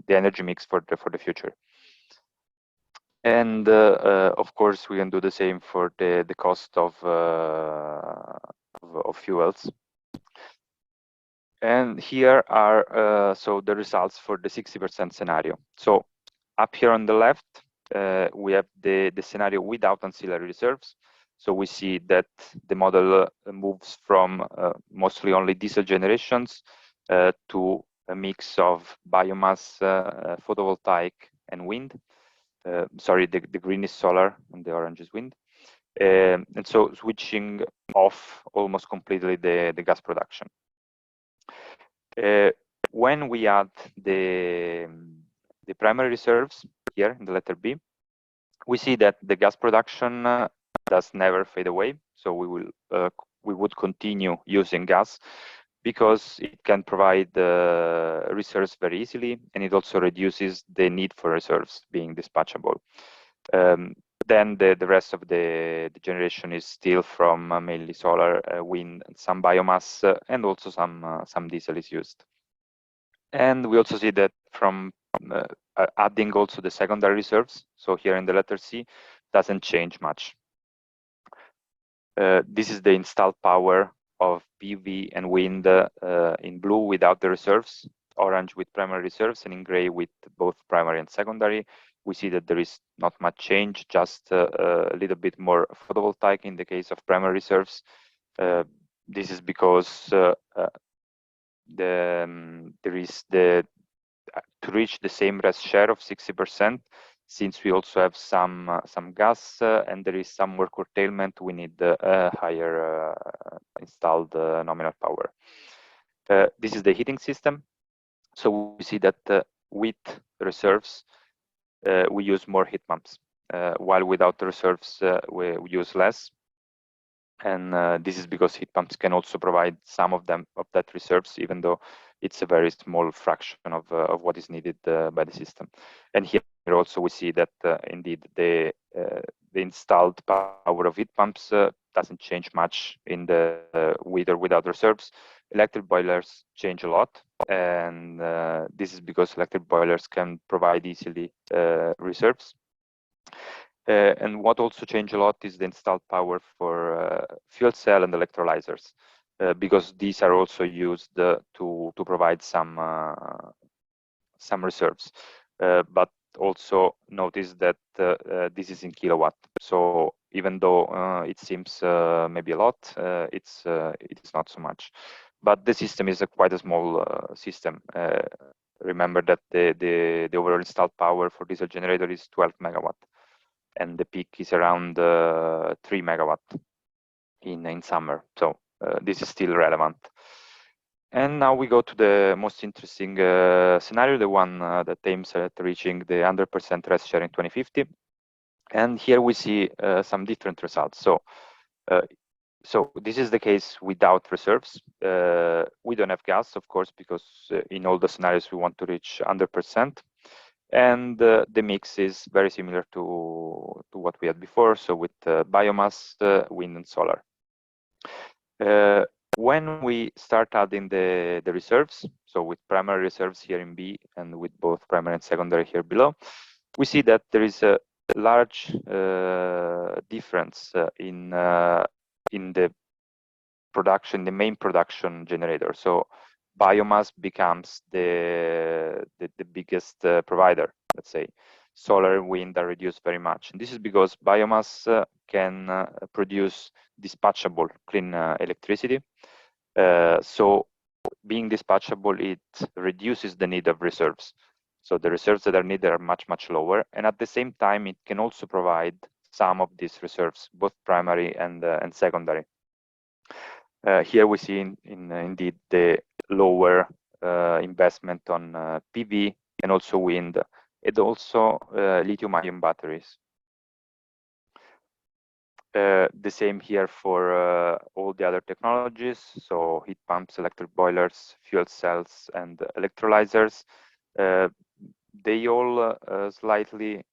energy mix for the future. And of course, we can do the same for the cost of fuels. And here are so the results for the 60% scenario. So up here on the left, we have the scenario without ancillary reserves. So we see that the model moves from mostly only diesel generations to a mix of biomass, photovoltaic, and wind. Sorry, the green is solar and the orange is wind. And so switching off almost completely the gas production. When we add the primary reserves here in the letter B, we see that the gas production does never fade away. So we would continue using gas because it can provide reserves very easily, and it also reduces the need for reserves being dispatchable. Then the rest of the generation is still from mainly solar, wind, and some biomass, and also some diesel is used. And we also see that from adding also the secondary reserves, so here in the letter C, doesn't change much. This is the installed power of PV and wind in blue without the reserves, orange with primary reserves, and in gray with both primary and secondary. We see that there is not much change, just a little bit more photovoltaic in the case of primary reserves. This is because there is to reach the same RES share of 60%, since we also have some gas and there is some more curtailment, we need a higher installed nominal power. This is the heating system. So we see that with reserves, we use more heat pumps, while without the reserves, we use less. And this is because heat pumps can also provide some of that reserves, even though it's a very small fraction of what is needed by the system. And here also we see that indeed the installed power of heat pumps doesn't change much in the with or without reserves. Electric boilers change a lot, and this is because electric boilers can provide easily reserves. And what also changed a lot is the installed power for fuel cell and electrolyzers, because these are also used to provide some reserves. But also notice that this is in kilowatt. So even though it seems maybe a lot, it is not so much. But the system is quite a small system. Remember that the overall installed power for diesel generator is 12 megawatt, and the peak is around 3 megawatt in summer. So this is still relevant. And now we go to the most interesting scenario, the one that aims at reaching the 100% RES share in 2050. And here we see some different results. So this is the case without reserves. We don't have gas, of course, because in all the scenarios we want to reach 100%. And the mix is very similar to what we had before. So with biomass, wind and solar. When we start adding the reserves, so with primary reserves here in B and with both primary and secondary here below, we see that there is a large difference in the production, the main production generator. So biomass becomes the biggest provider, let's say. Solar and wind are reduced very much. And this is because biomass can produce dispatchable clean electricity. So being dispatchable, it reduces the need of reserves. So the reserves that are needed are much, much lower. And at the same time, it can also provide some of these reserves, both primary and secondary. Here we see indeed the lower investment on PV and also wind, and also lithium-ion batteries. The same here for all the other technologies, so heat pumps, electric boilers, fuel cells, and electrolyzers. They all slightly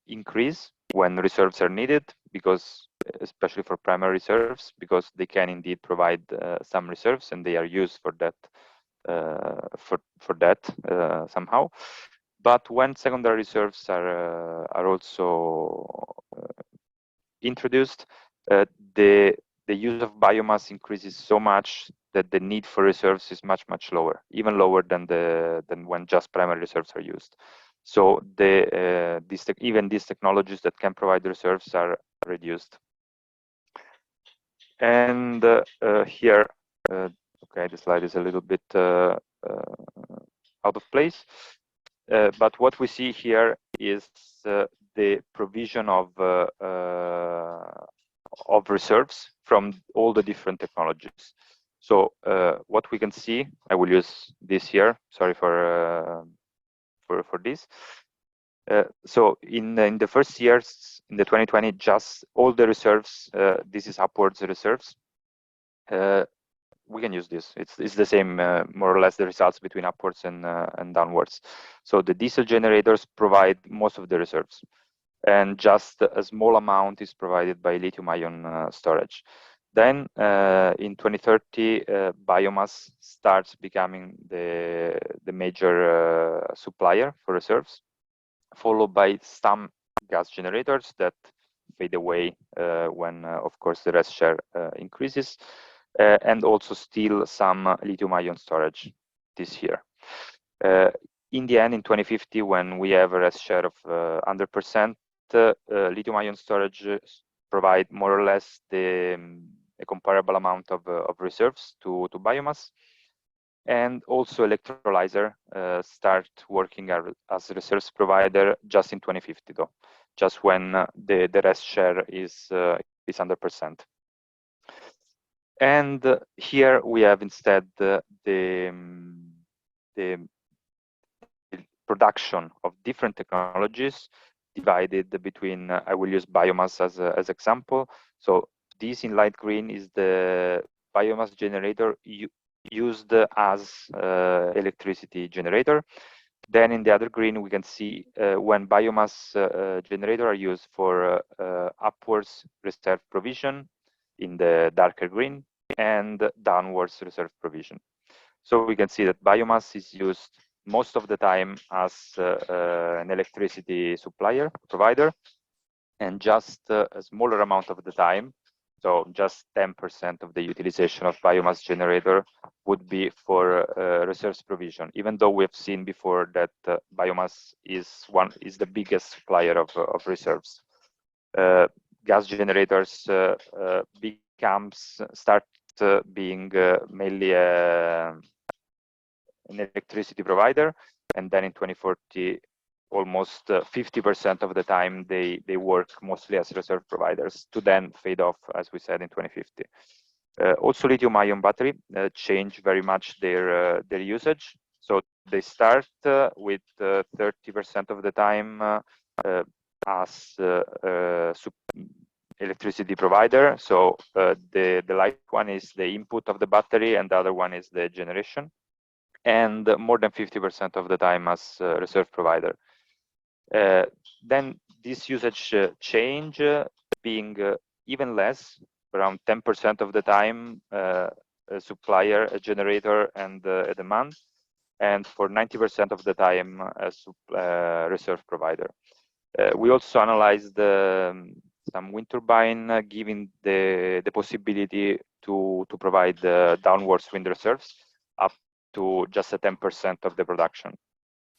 increase when reserves are needed, because especially for primary reserves, because they can indeed provide some reserves, and they are used for that somehow. But when secondary reserves are also introduced, the use of biomass increases so much that the need for reserves is much, much lower, even lower than when just primary reserves are used. So even these technologies that can provide reserves are reduced. And here, okay, the slide is a little bit out of place. But what we see here is the provision of reserves from all the different technologies. So what we can see, I will use this here. Sorry for this. So in the first years, in the 2020, just all the reserves. This is upwards reserves. We can use this. It's the same, more or less, the results between upwards and downwards. So the diesel generators provide most of the reserves, and just a small amount is provided by lithium-ion storage. Then in 2030, biomass starts becoming the major supplier for reserves, followed by some gas generators that fade away when, of course, the RES share increases. And also still some lithium-ion storage this year. In the end, in 2050, when we have a RES share of 100%, lithium-ion storage provide more or less a comparable amount of reserves to biomass. And also electrolyzer start working as a reserves provider just in 2050, though, just when the RES share is 100%. And here we have instead the production of different technologies divided between, I will use biomass as example. So this in light green is the biomass generator used as electricity generator. Then in the other green, we can see when biomass generator are used for upwards reserve provision in the darker green, and downwards reserve provision. So we can see that biomass is used most of the time as an electricity provider, and just a smaller amount of the time, so just 10% of the utilization of biomass generator would be for reserves provision, even though we have seen before that biomass is the biggest supplier of reserves. Gas generators start being mainly an electricity provider, and then in 2040 almost 50% of the time they work mostly as reserve providers, to then fade off, as we said, in 2050. Also, lithium-ion battery change very much their usage. So they start with 30% of the time as electricity provider. So the light one is the input of the battery, and the other one is the generation, and more than 50% of the time as reserve provider. Then this usage change being even less, around 10% of the time a supplier, a generator, and a demand, and for 90% of the time as reserve provider. We also analyzed some wind turbine, giving the possibility to provide downwards wind reserves up to just a 10% of the production.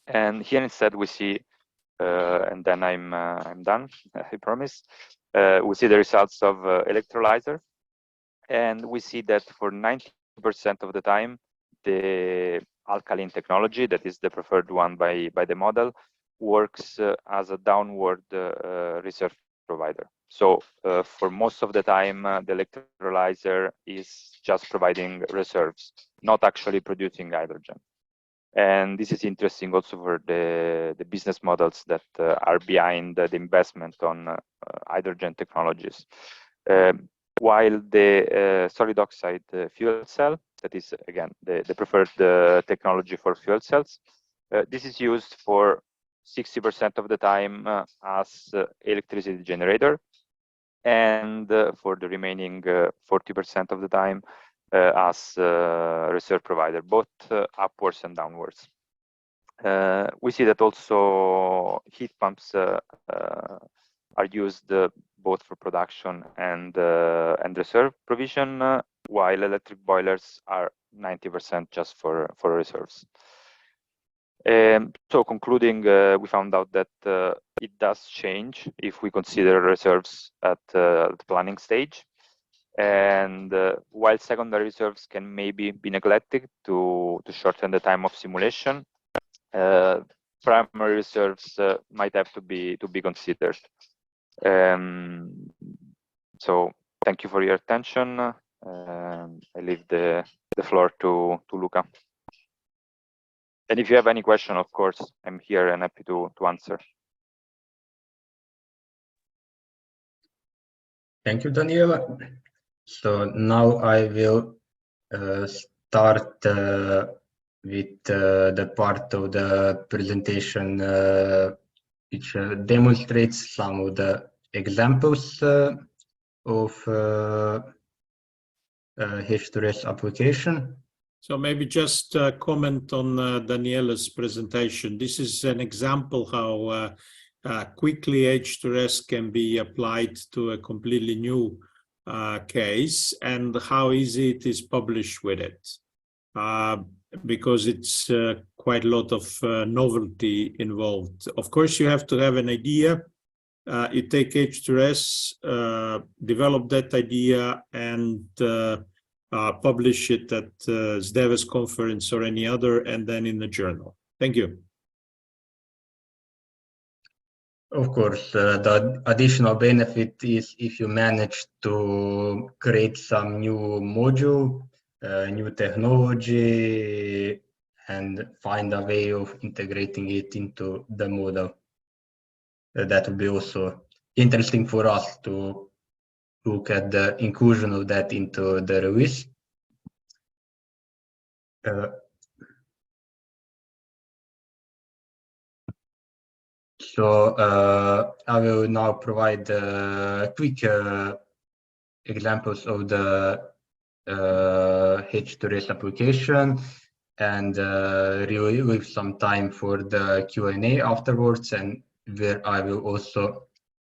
And here instead we see, and then I'm done, I promise. We see the results of electrolyzer, and we see that for 90% of the time, the alkaline technology, that is the preferred one by the model, works as a downward reserve provider. So for most of the time, the electrolyzer is just providing reserves, not actually producing hydrogen. And this is interesting also for the business models that are behind the investment on hydrogen technologies. While the solid oxide fuel cell, that is again the preferred technology for fuel cells, this is used for 60% of the time as electricity generator, and for the remaining 40% of the time as reserve provider, both upwards and downwards. We see that also heat pumps are used both for production and reserve provision, while electric boilers are 90% just for reserves. So concluding, we found out that it does change if we consider reserves at the planning stage. And while secondary reserves can maybe be neglected to shorten the time of simulation, primary reserves might have to be considered. So thank you for your attention. I leave the floor to Luca. And if you have any question, of course, I'm here and happy to answer. Thank you, Daniela. So now I will start with the part of the presentation which demonstrates some of the examples of H2RES application. So maybe just comment on Daniela's presentation. This is an example how quickly H2RES can be applied to a completely new case, and how easy it is published with it, because it's quite a lot of novelty involved. Of course, you have to have an idea. You take H2RES, develop that idea, and publish it at SDEVES conference or any other, and then in the journal. Thank you. Of course, the additional benefit is if you manage to create some new module, new technology, and find a way of integrating it into the model. That would be also interesting for us to look at the inclusion of that into the release. So I will now provide quick examples of the H2RES application, and really leave some time for the Q&A afterwards, and where I will also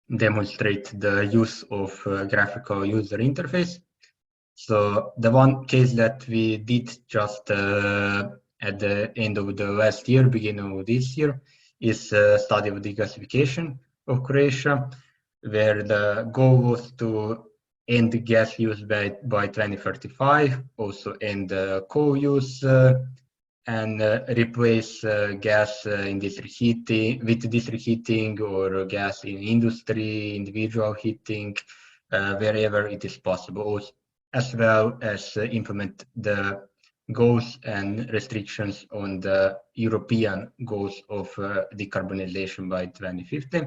demonstrate the use of graphical user interface. So the one case that we did just at the end of the last year, beginning of this year, is a study of declassification of Croatia, where the goal was to end gas use by 2035, also end coal use, and replace gas in district heating with district heating or gas in industry, individual heating, wherever it is possible, as well as implement the goals and restrictions on the European goals of decarbonization by 2050.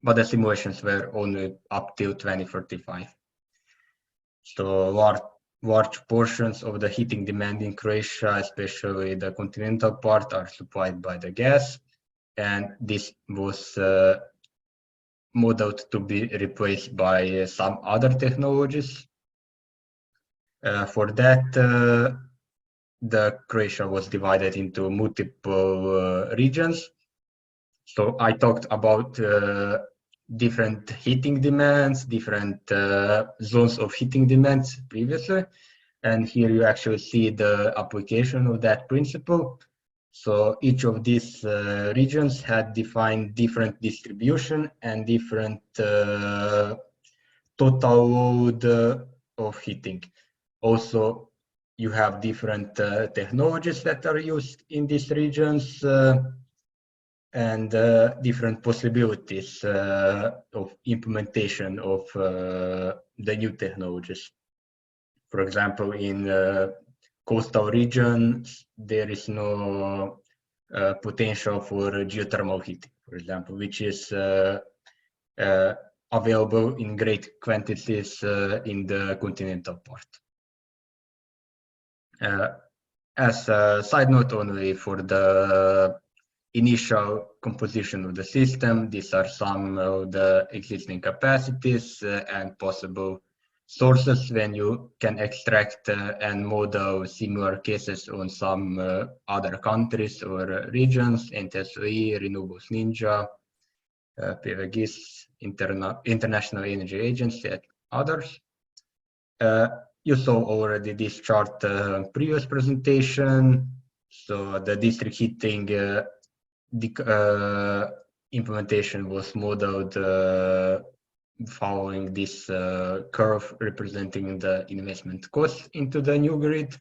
But the simulations were only up till 2045. So large portions of the heating demand in Croatia, especially the continental part, are supplied by the gas, and this was modeled to be replaced by some other technologies. For that, the Croatia was divided into multiple regions. So I talked about different heating demands, different zones of heating demands previously. And here you actually see the application of that principle. So each of these regions had defined different distribution and different total load of heating. Also, you have different technologies that are used in these regions and different possibilities of implementation of the new technologies. For example, in coastal regions, there is no potential for geothermal heating, for example, which is available in great quantities in the continental part. As a side note only for the initial composition of the system, these are some of the existing capacities and possible sources when you can extract and model similar cases on some other countries or regions, NTSOE, Renewables Ninja, PVGIS, International Energy Agency, and others. You saw already this chart previous presentation. So the district heating implementation was modeled following this curve representing the investment cost into the new grid.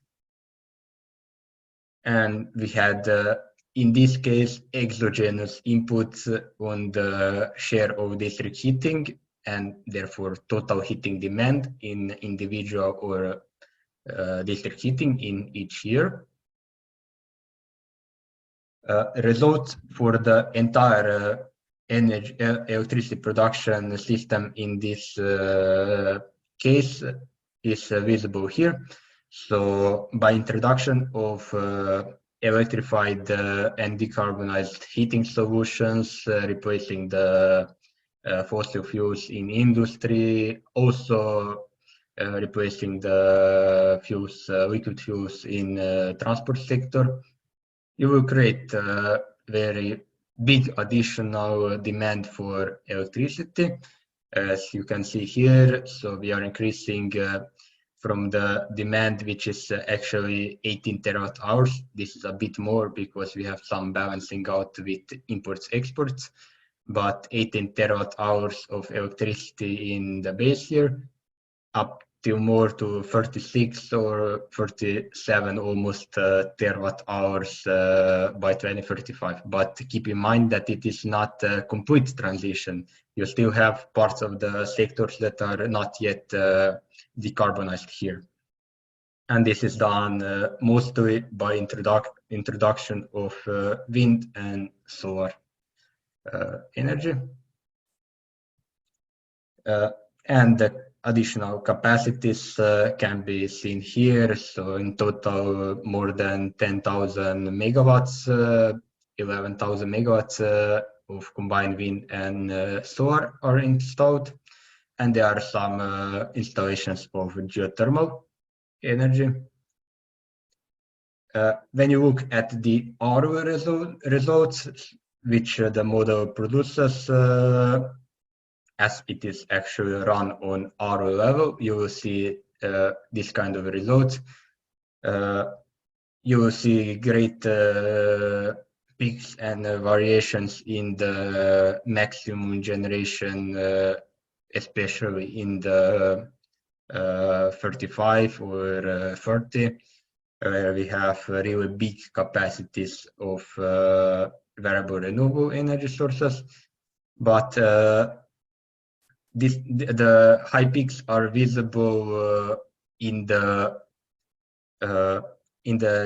And we had, in this case, exogenous inputs on the share of district heating and therefore total heating demand in individual or district heating in each year. Results for the entire electricity production system in this case is visible here. So by introduction of electrified and decarbonized heating solutions, replacing the fossil fuels in industry, also replacing the fuels, liquid fuels in transport sector, you will create a very big additional demand for electricity. As you can see here, so we are increasing from the demand, which is actually 18 terawatt hours. This is a bit more because we have some balancing out with imports, exports, but 18 terawatt hours of electricity in the base year, up to more to 36 or 37 almost terawatt hours by 2035. But keep in mind that it is not a complete transition. You still have parts of the sectors that are not yet decarbonized here. And this is done mostly by introduction of wind and solar energy. And the additional capacities can be seen here. So in total, more than 10,000 megawatts, 11,000 megawatts of combined wind and solar are installed. And there are some installations of geothermal energy. When you look at the ROE results, which the model produces, as it is actually run on RO level, you will see this kind of results. You will see great peaks and variations in the maximum generation, especially in the 35 or 30, where we have really big capacities of variable renewable energy sources. But the high peaks are visible in the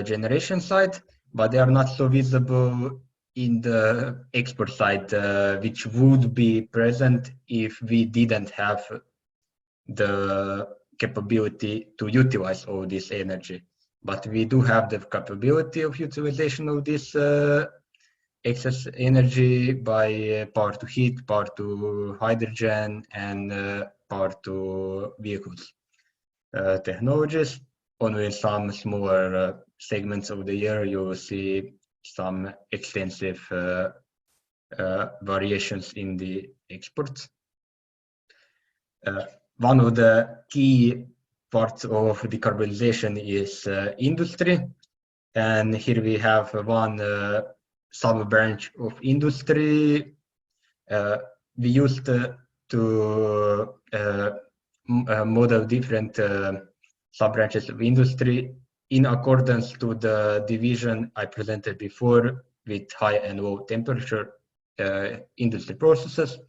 generation side, but they are not so visible in the export side, which would be present if we didn't have the capability to utilize all this energy. But we do have the capability of utilization of this excess energy by power to heat, power to hydrogen, and power to vehicles technologies. Only in some smaller segments of the year, you will see some extensive variations in the exports. One of the key parts of decarbonization is industry. And here we have one sub-branch of industry. We used to model different sub-branches of industry in accordance to the division I presented before with high and low temperature industry processes.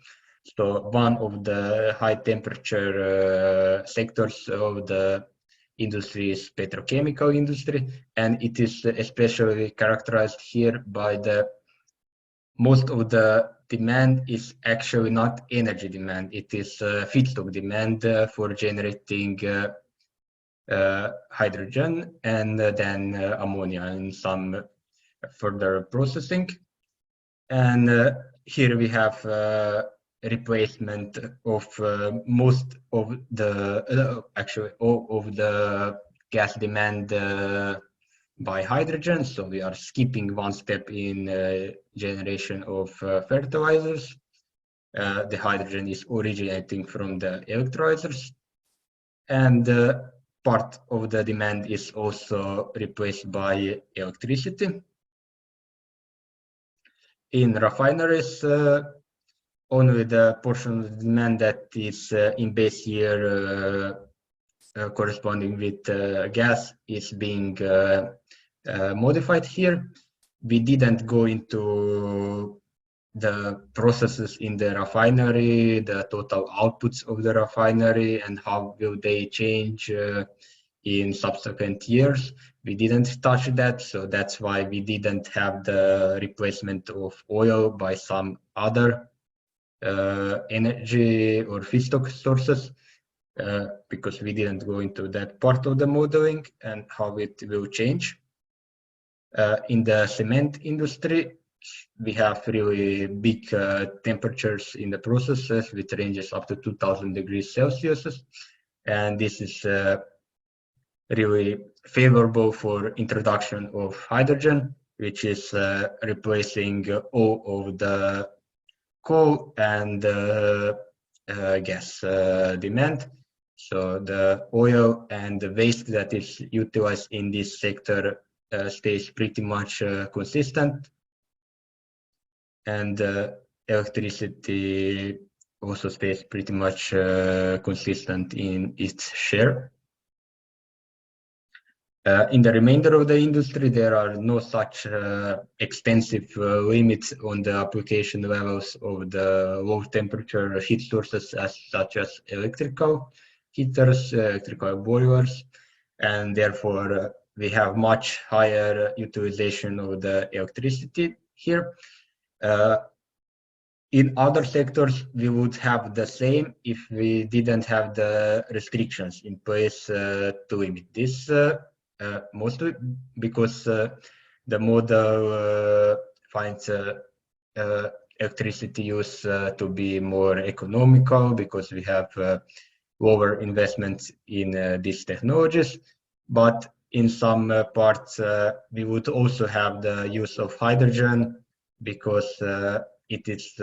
So one of the high temperature sectors of the industry is petrochemical industry, and it is especially characterized here by the most of the demand is actually not energy demand, it is feedstock demand for generating hydrogen and then ammonia and some further processing. And here we have replacement of most of the actually all of the gas demand by hydrogen. So we are skipping one step in generation of fertilizers. The hydrogen is originating from the electrolyzers, and part of the demand is also replaced by electricity. In refineries, only the portion of demand that is in base year corresponding with gas is being modified here. We didn't go into the processes in the refinery, the total outputs of the refinery, and how will they change in subsequent years. We didn't touch that, so that's why we didn't have the replacement of oil by some other energy or feedstock sources, because we didn't go into that part of the modeling and how it will change. In the cement industry, we have really big temperatures in the processes with ranges up to 2000 degrees Celsius, and this is really favorable for introduction of hydrogen, which is replacing all of the coal and gas demand. So the oil and the waste that is utilized in this sector stays pretty much consistent, and electricity also stays pretty much consistent in its share. In the remainder of the industry, there are no such extensive limits on the application levels of the low temperature heat sources such as electrical heaters, electrical boilers, and therefore we have much higher utilization of the electricity here. In other sectors, we would have the same if we didn't have the restrictions in place to limit this. Mostly because the model finds electricity use to be more economical because we have lower investments in these technologies. But in some parts, we would also have the use of hydrogen because it is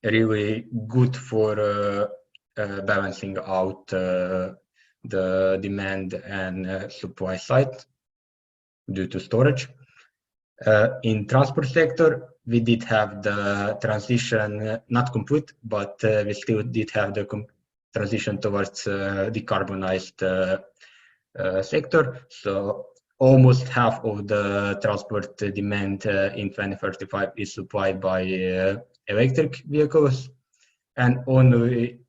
really good for balancing out the demand and supply side due to storage. In transport sector, we did have the transition, not complete, but we still did have the transition towards decarbonized sector. So almost half of the transport demand in 2035 is supplied by electric vehicles, and only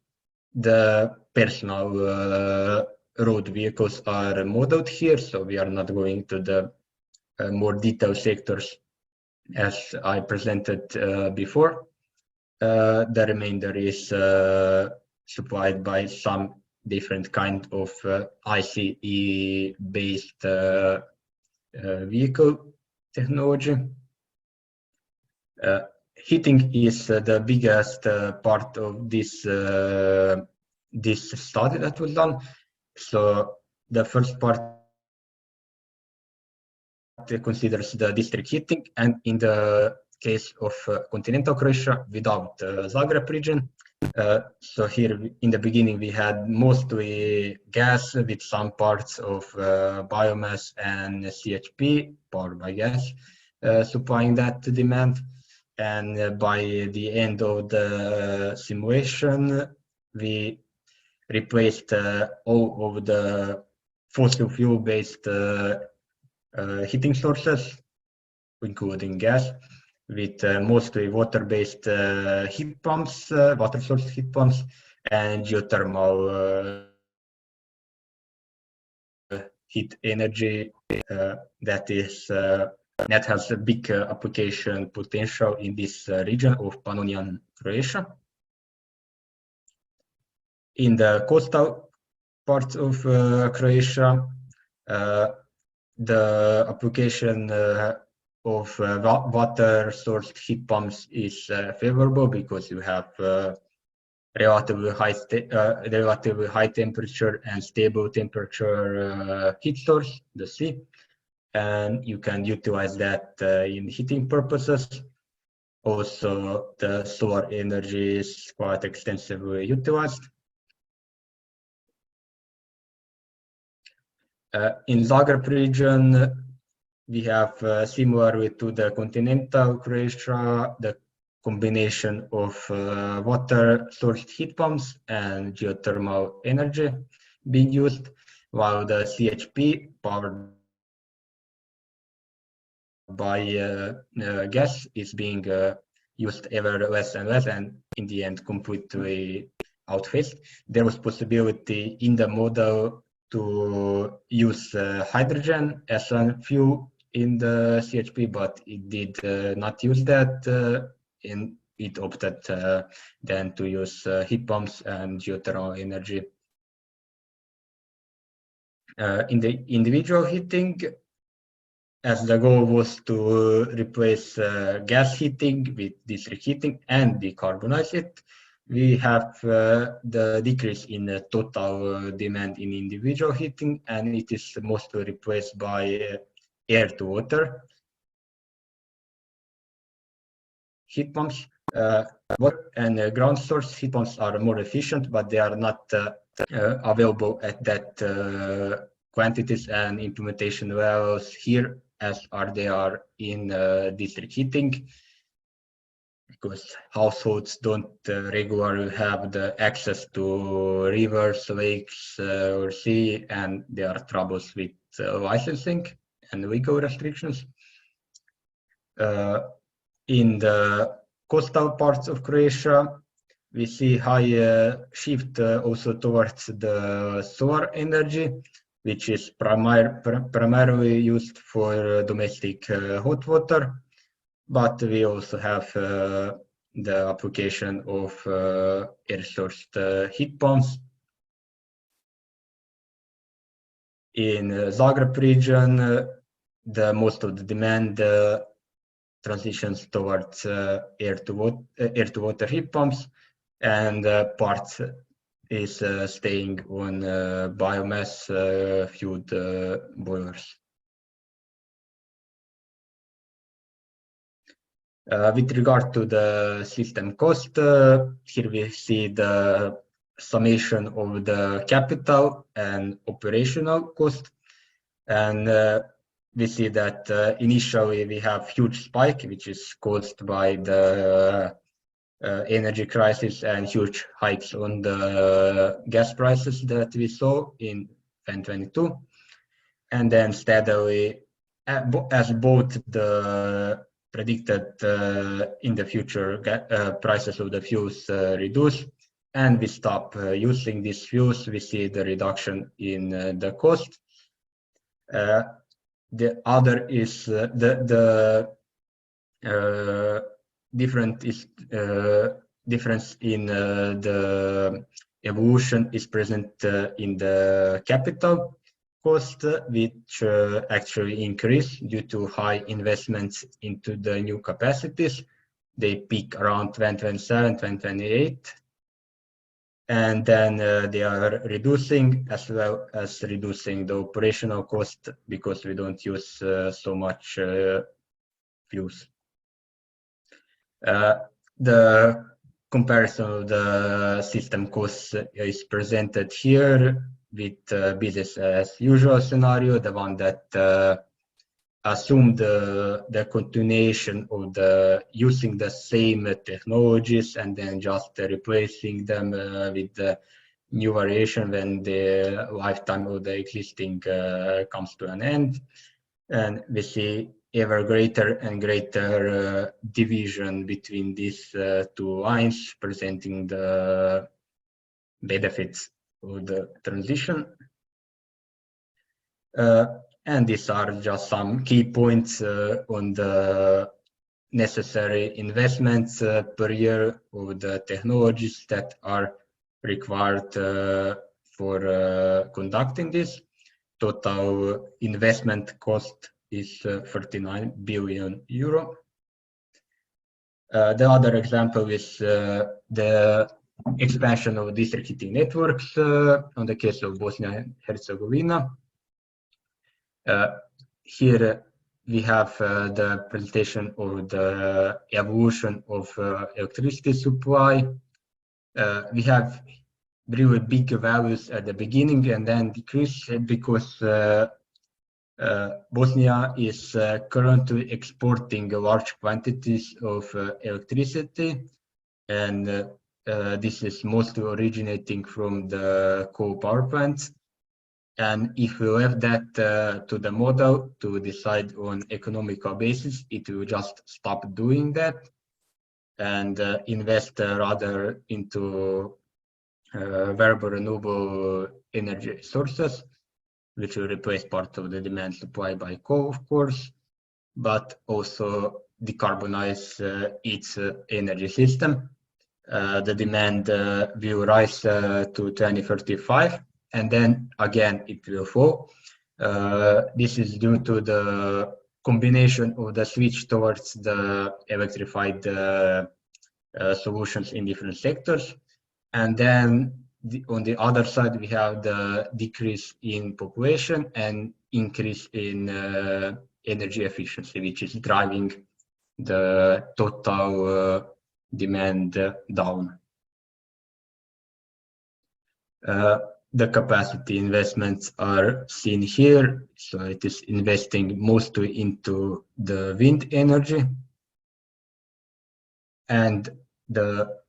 the personal road vehicles are modeled here. So we are not going to the more detailed sectors as I presented before. The remainder is supplied by some different kind of ICE-based vehicle technology. Heating is the biggest part of this this study that was done. So the first part considers the district heating, and in the case of continental Croatia without Zagreb region. So here in the beginning we had mostly gas with some parts of biomass and CHP, powered by gas, supplying that demand. And by the end of the simulation, we replaced all of the fossil fuel-based heating sources, including gas, with mostly water-based heat pumps, water source heat pumps, and geothermal heat energy that has a big application potential in this region of Pannonian Croatia. In the coastal parts of Croatia, the application of water source heat pumps is favorable because you have relatively high temperature and stable temperature heat source, the sea, and you can utilize that in heating purposes. Also, the solar energy is quite extensively utilized. In Zagreb region, we have similarly to the continental Croatia, the combination of water sourced heat pumps and geothermal energy being used, while the CHP powered by gas is being used ever less and less, and in the end completely outphased. There was possibility in the model to use hydrogen as a fuel in the CHP, but it did not use that, and it opted then to use heat pumps and geothermal energy. In the individual heating, as the goal was to replace gas heating with district heating and decarbonize it, we have the decrease in the total demand in individual heating, and it is mostly replaced by air to water heat pumps. Water and ground source heat pumps are more efficient, but they are not available at that quantities and implementation levels here as they are in district heating, because households don't regularly have the access to rivers, lakes, or sea, and there are troubles with licensing and legal restrictions. In the coastal parts of Croatia, we see high shift also towards the solar energy, which is primarily used for domestic hot water, but we also have the application of air-sourced heat pumps. In Zagreb region, the most of the demand transitions towards air-to-water heat pumps, and part is staying on biomass fueled boilers. With regard to the system cost, here we see the summation of the capital and operational cost. And we see that initially we have huge spike, which is caused by the energy crisis and huge hikes on the gas prices that we saw in 2022. And then steadily, as both the predicted in the future prices of the fuels reduce, and we stop using these fuels, we see the reduction in the cost. The other is difference in the evolution is present in the capital cost, which actually increase due to high investments into the new capacities. They peak around 2027, 2028. And then they are reducing, as well as reducing the operational cost, because we don't use so much fuels. The comparison of the system costs is presented here with business as usual scenario, the one that assumed the continuation of the using the same technologies and then just replacing them with the new variation when the lifetime of the existing comes to an end. And we see ever greater and greater division between these two lines, presenting the benefits of the transition. And these are just some key points on the necessary investments per year of the technologies that are required for conducting this. Total investment cost is 39 billion euro. The other example is the expansion of district heating networks on the case of Bosnia and Herzegovina. Here we have the presentation of the evolution of electricity supply. We have really big values at the beginning and then decrease because Bosnia is currently exporting large quantities of electricity, and this is mostly originating from the coal power plants. And if we left that to the model to decide on economical basis, it will just stop doing that and invest rather into variable renewable energy sources, which will replace part of the demand supply by coal, of course, but also decarbonize its energy system. The demand will rise to 2035, and then again it will fall. This is due to the combination of the switch towards the electrified solutions in different sectors. And then on the other side, we have the decrease in population and increase in energy efficiency, which is driving the total demand down. The capacity investments are seen here. So it is investing mostly into the wind energy. And the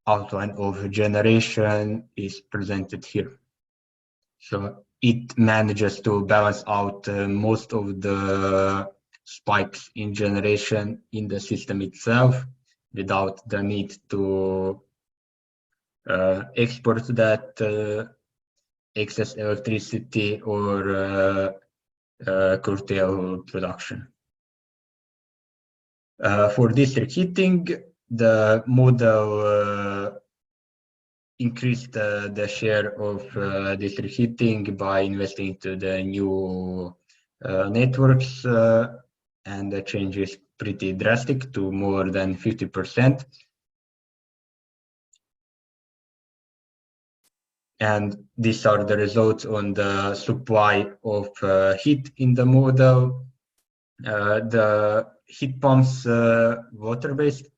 outline of generation is presented here. So it manages to balance out most of the spikes in generation in the system itself without the need to export that excess electricity or curtail production. For district heating, the model increased the share of district heating by investing into the new networks, and the change is pretty drastic to more than 50%. And these are the results on the supply of heat in the model. The heat pumps, water-based,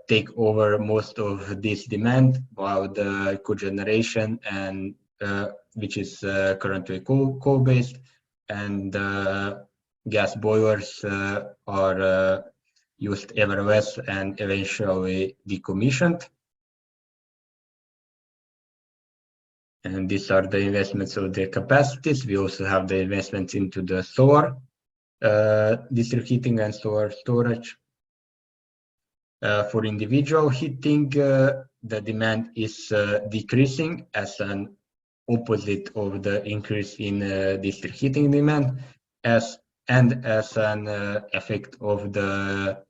take over most of this demand, while the cogeneration and which is currently coal-based, and gas boilers are used ever less and eventually decommissioned. And these are the investments of the capacities. We also have the investments into the solar district heating and solar storage. For individual heating, the demand is decreasing as an opposite of the increase in district heating demand, as an effect of the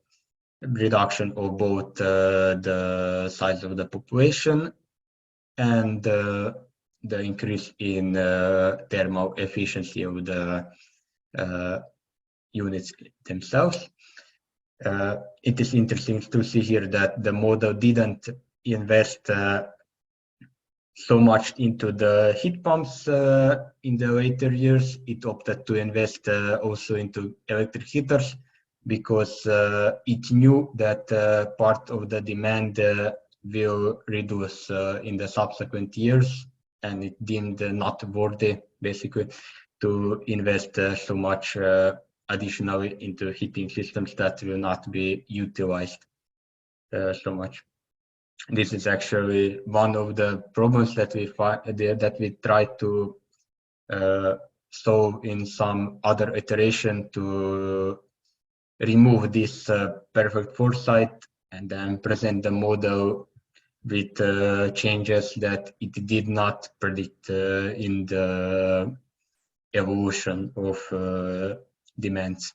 reduction of both the size of the population and the increase in thermal efficiency of the units themselves. It is interesting to see here that the model didn't invest so much into the heat pumps in the later years. It opted to invest also into electric heaters because it knew that part of the demand will reduce in the subsequent years, and it deemed not worthy, basically, to invest so much additionally into heating systems that will not be utilized so much. This is actually one of the problems that we try to solve in some other iteration to remove this perfect foresight and then present the model with changes that it did not predict in the evolution of demands.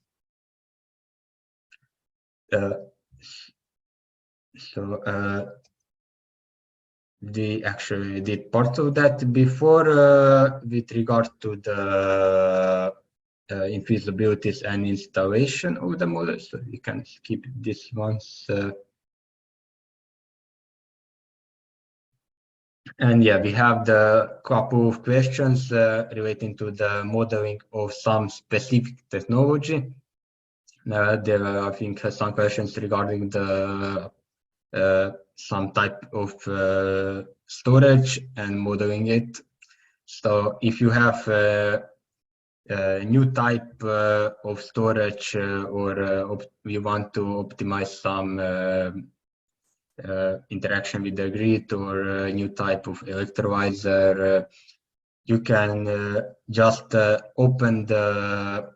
We actually did part of that before with regard to the infeasibilities and installation of the model. So we can skip this once. And yeah, we have the couple of questions relating to the modeling of some specific technology. There are, I think, some questions regarding the some type of storage and modeling it. So if you have a new type of storage or we want to optimize some interaction with the grid or a new type of electrolyzer, you can just open the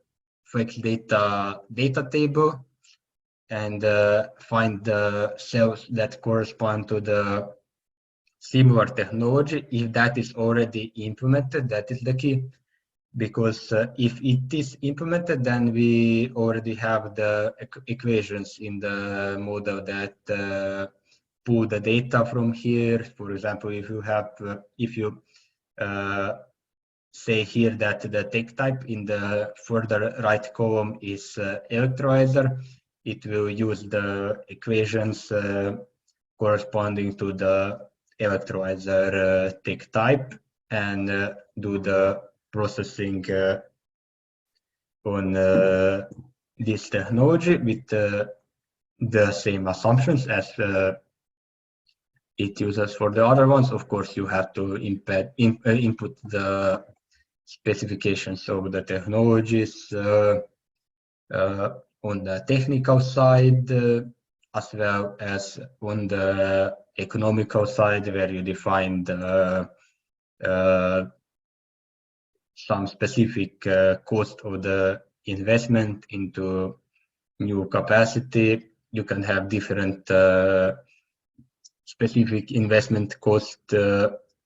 flex data table and find the cells that correspond to the similar technology. If that is already implemented, that is the key. Because if it is implemented, then we already have the equations in the model that pull the data from here. For example, if you say here that the tech type in the further right column is electrolyzer, it will use the equations corresponding to the electrolyzer tech type and do the processing on this technology with the same assumptions as it uses for the other ones. Of course, you have to input the specifications of the technologies on the technical side, as well as on the economical side, where you define the some specific cost of the investment into new capacity. You can have different specific investment cost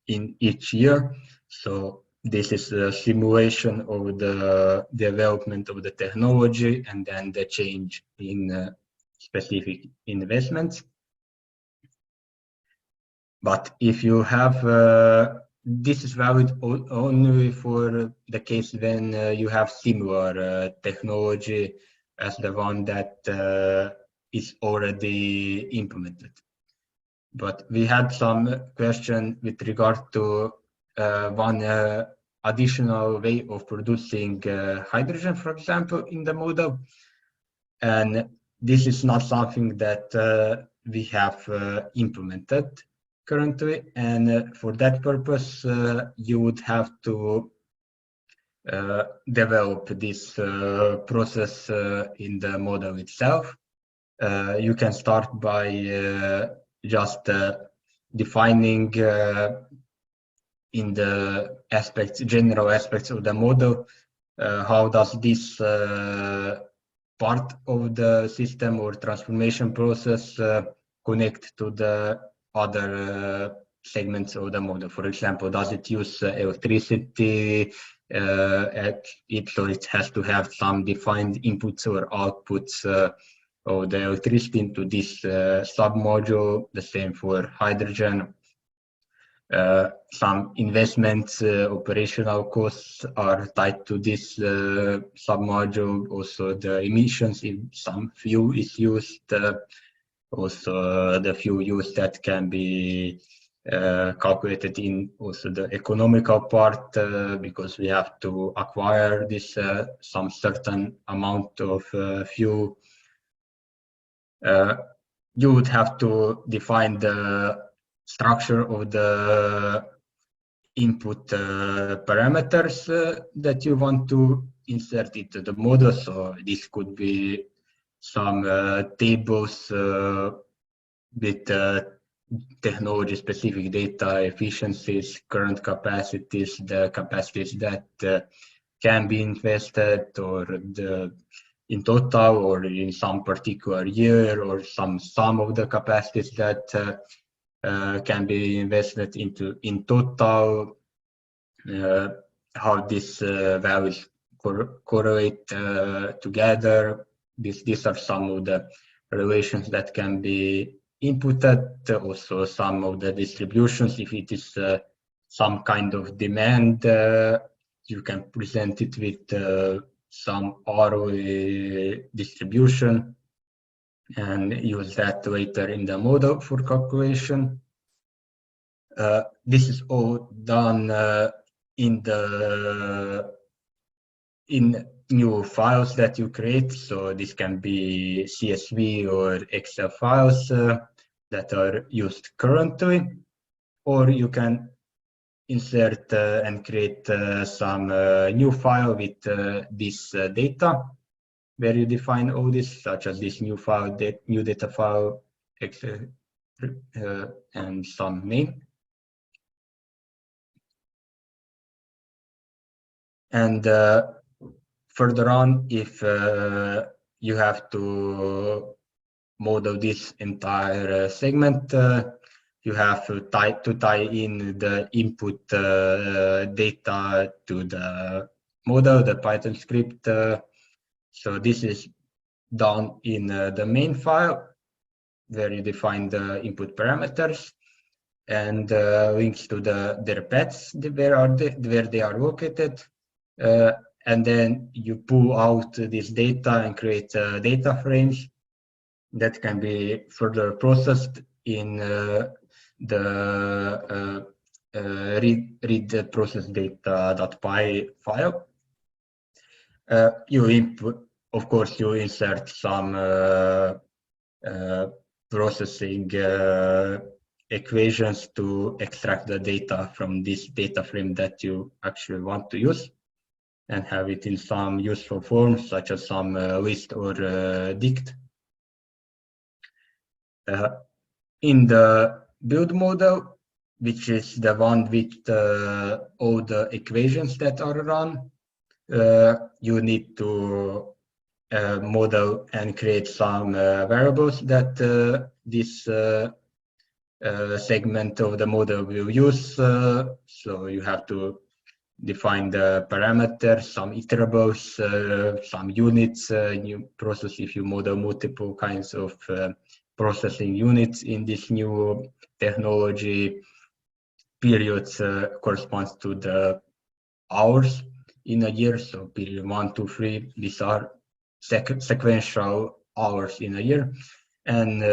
in each year. So this is a simulation of the development of the technology and then the change in specific investments. But if you have, this is valid only for the case when you have similar technology as the one that is already implemented. But we had some question with regard to one additional way of producing hydrogen, for example, in the model. And this is not something that we have implemented currently. And for that purpose, you would have to develop this process in the model itself. You can start by just defining in the general aspects of the model, how does this part of the system or transformation process connect to the other segments of the model. For example, does it use electricity? So it has to have some defined inputs or outputs of the electricity into this sub-module. The same for hydrogen. Some investments, operational costs are tied to this sub-module. Also the emissions, if some fuel is used, also the fuel use that can be calculated in also the economical part, because we have to acquire this some certain amount of fuel. You would have to define the structure of the input parameters that you want to insert into the model. So this could be some tables with technology specific data, efficiencies, current capacities, the capacities that can be invested, or in total, or in some particular year, or some sum of the capacities that can be invested into in total, how these values correlate together. These are some of the relations that can be inputted. Also some of the distributions, if it is some kind of demand, you can present it with some ROE distribution and use that later in the model for calculation. This is all done in new files that you create. So this can be CSV or Excel files that are used currently, or you can insert and create some new file with this data, where you define all this, such as this new file, new data file, Excel, and some name. And further on, if you have to model this entire segment, you have to tie in the input data to the model, the Python script. So this is done in the main file, where you define the input parameters and links to their paths where they are located. And then you pull out this data and create data frames that can be further processed in the read process data.py file. You input, of course, you insert some processing equations to extract the data from this data frame that you actually want to use, and have it in some useful form, such as some list or dict. In the build model, which is the one with all the equations that are run, you need to model and create some variables that this segment of the model will use. So you have to define the parameters, some iterables, some units, new process if you model multiple kinds of processing units in this new technology. Periods corresponds to the hours in a year, so period 1, 2, 3, these are sequential hours in a year, and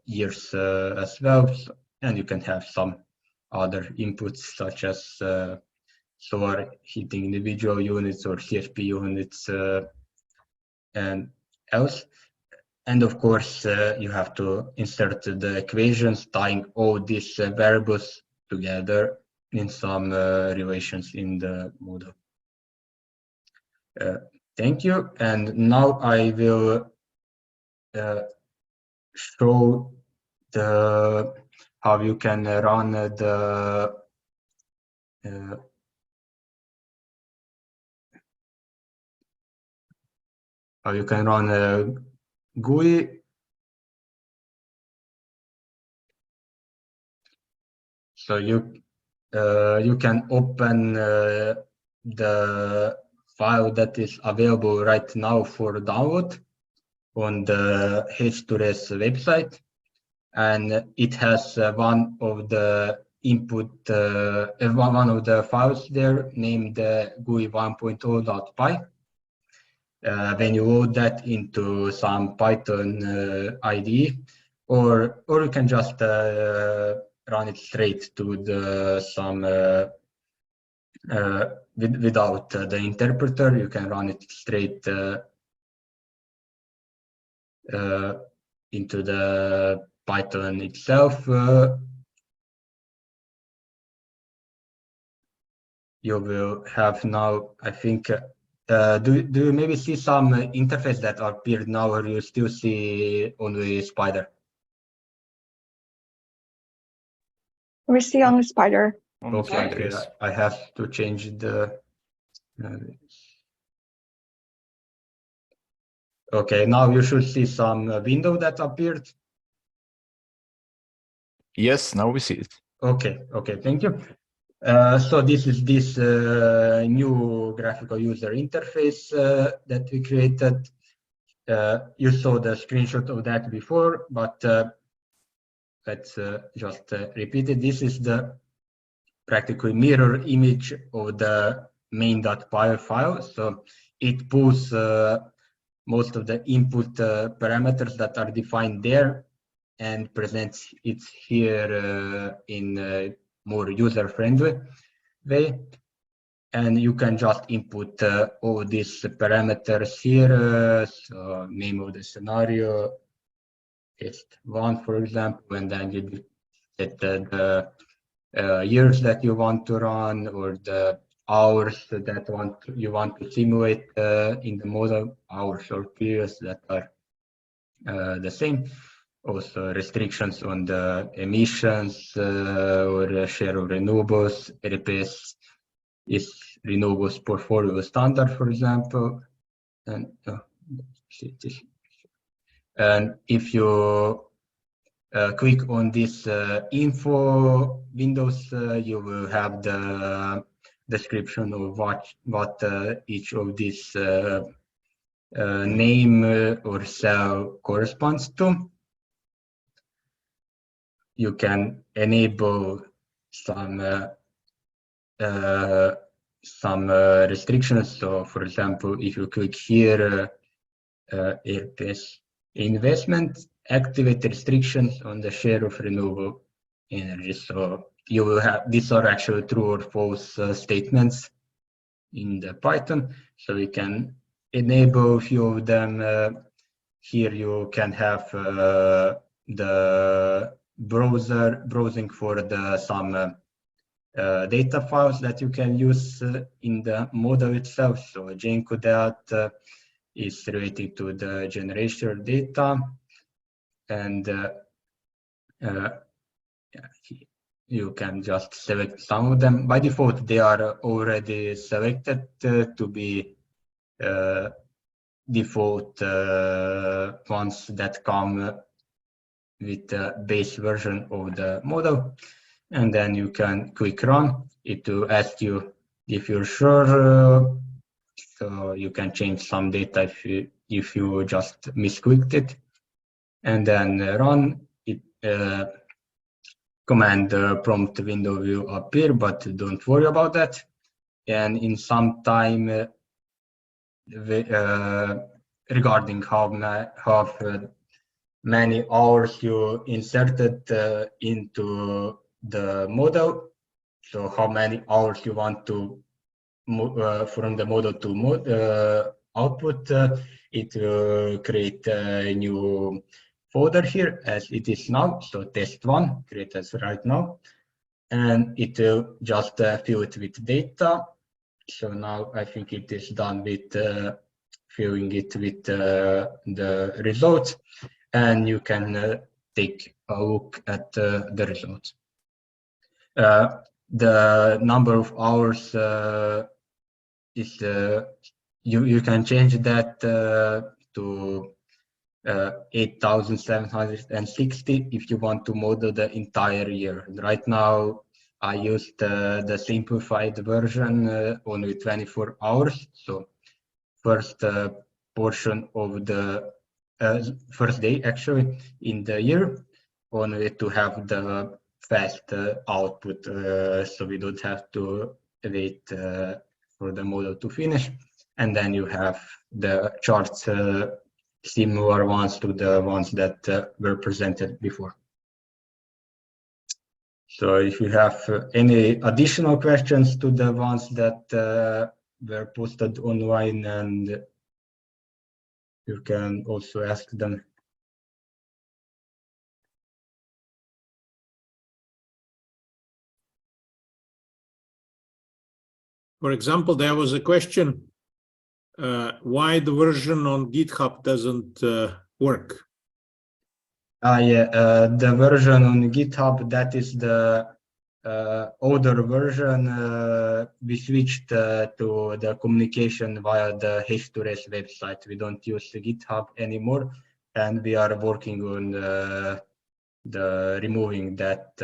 years as well. And you can have some other inputs, such as solar heating individual units or CHP units and else. And of course, you have to insert the equations tying all these variables together in some relations in the model. Thank you. And now I will show how you can run GUI. So you can open the file that is available right now for download on the H2RES website, and it has one of the input, one of the files there named GUI 1.0.py. When you load that into some Python IDE, or you can just run it straight to the without the interpreter. You can run it straight into the Python itself. You will have now, I think, do you maybe see some interface that appeared now, or you still see only Spider? We see only Spider. Okay, I have to change the. Okay, now you should see some window that appeared. Yes, now we see it. Okay, thank you. So this is this new graphical user interface that we created. You saw the screenshot of that before, but let's just repeat it. This is the practically mirror image of the main.py file. So it pulls most of the input parameters that are defined there and presents it here in a more user-friendly way. And you can just input all these parameters here. So name of the scenario, test 1, for example, and then you set the years that you want to run, or the hours that you want to simulate in the model, hours or periods that are the same. Also restrictions on the emissions or share of renewables. RPS is renewables portfolio standard, for example. And if you click on this info windows, you will have the description of what each of these name or cell corresponds to. You can enable some restrictions. So, for example, if you click here, RPS investment, activate restrictions on the share of renewable energy. So you will have, these are actually true or false statements in the Python. So we can enable a few of them. Here you can have the browsing for some data files that you can use in the model itself. So JNCO is related to the generation data, and you can just select some of them. By default, they are already selected to be default ones that come with the base version of the model. And then you can click run. It will ask you if you're sure. So you can change some data if you just misclicked it, and then run it. Command prompt window will appear, but don't worry about that. And in some time, regarding how many hours you inserted into the model, so how many hours you want to from the model to output, it will create a new folder here as it is now. So test1 created right now, and it will just fill it with data. So now I think it is done with filling it with the results, and you can take a look at the results. The number of hours is you can change that to 8,760 if you want to model the entire year. Right now, I used the simplified version only 24 hours. So first portion of the first day actually in the year, only to have the fast output, so we don't have to wait for the model to finish. And then you have the charts, similar ones to the ones that were presented before. So if you have any additional questions to the ones that were posted online, and you can also ask them. For example, there was a question why the version on GitHub doesn't work. Yeah, the version on GitHub, that is the older version. We switched to the communication via the H2RES website. We don't use the GitHub anymore, and we are working on the removing that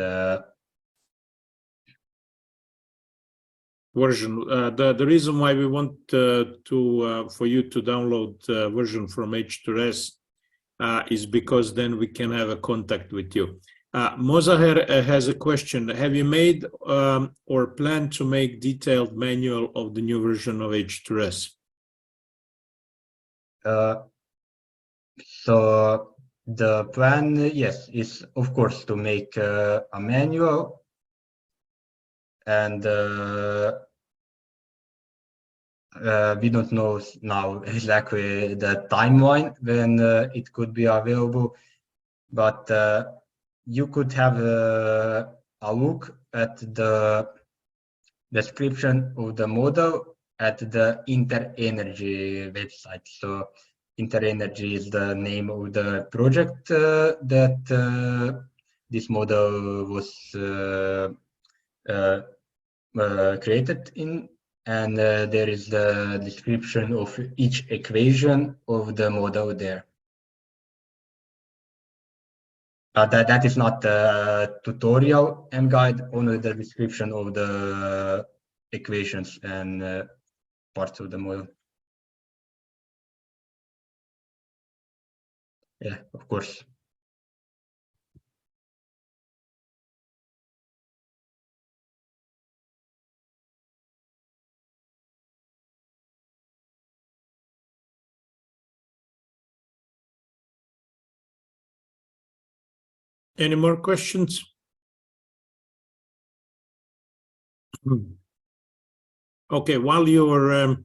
version. The reason why we want for you to download version from H2RES is because then we can have a contact with you. Mozaher has a question. Have you made or plan to make detailed manual of the new version of H2RES? So the plan, yes, is of course to make a manual, and we don't know now exactly the timeline when it could be available, but you could have a look at the description of the model at the INTERENERGY website. So INTERENERGY is the name of the project that this model was created in, and there is the description of each equation of the model there. That is not the tutorial and guide, only the description of the equations and parts of the model. Yeah, of course. Any more questions? Okay, while you're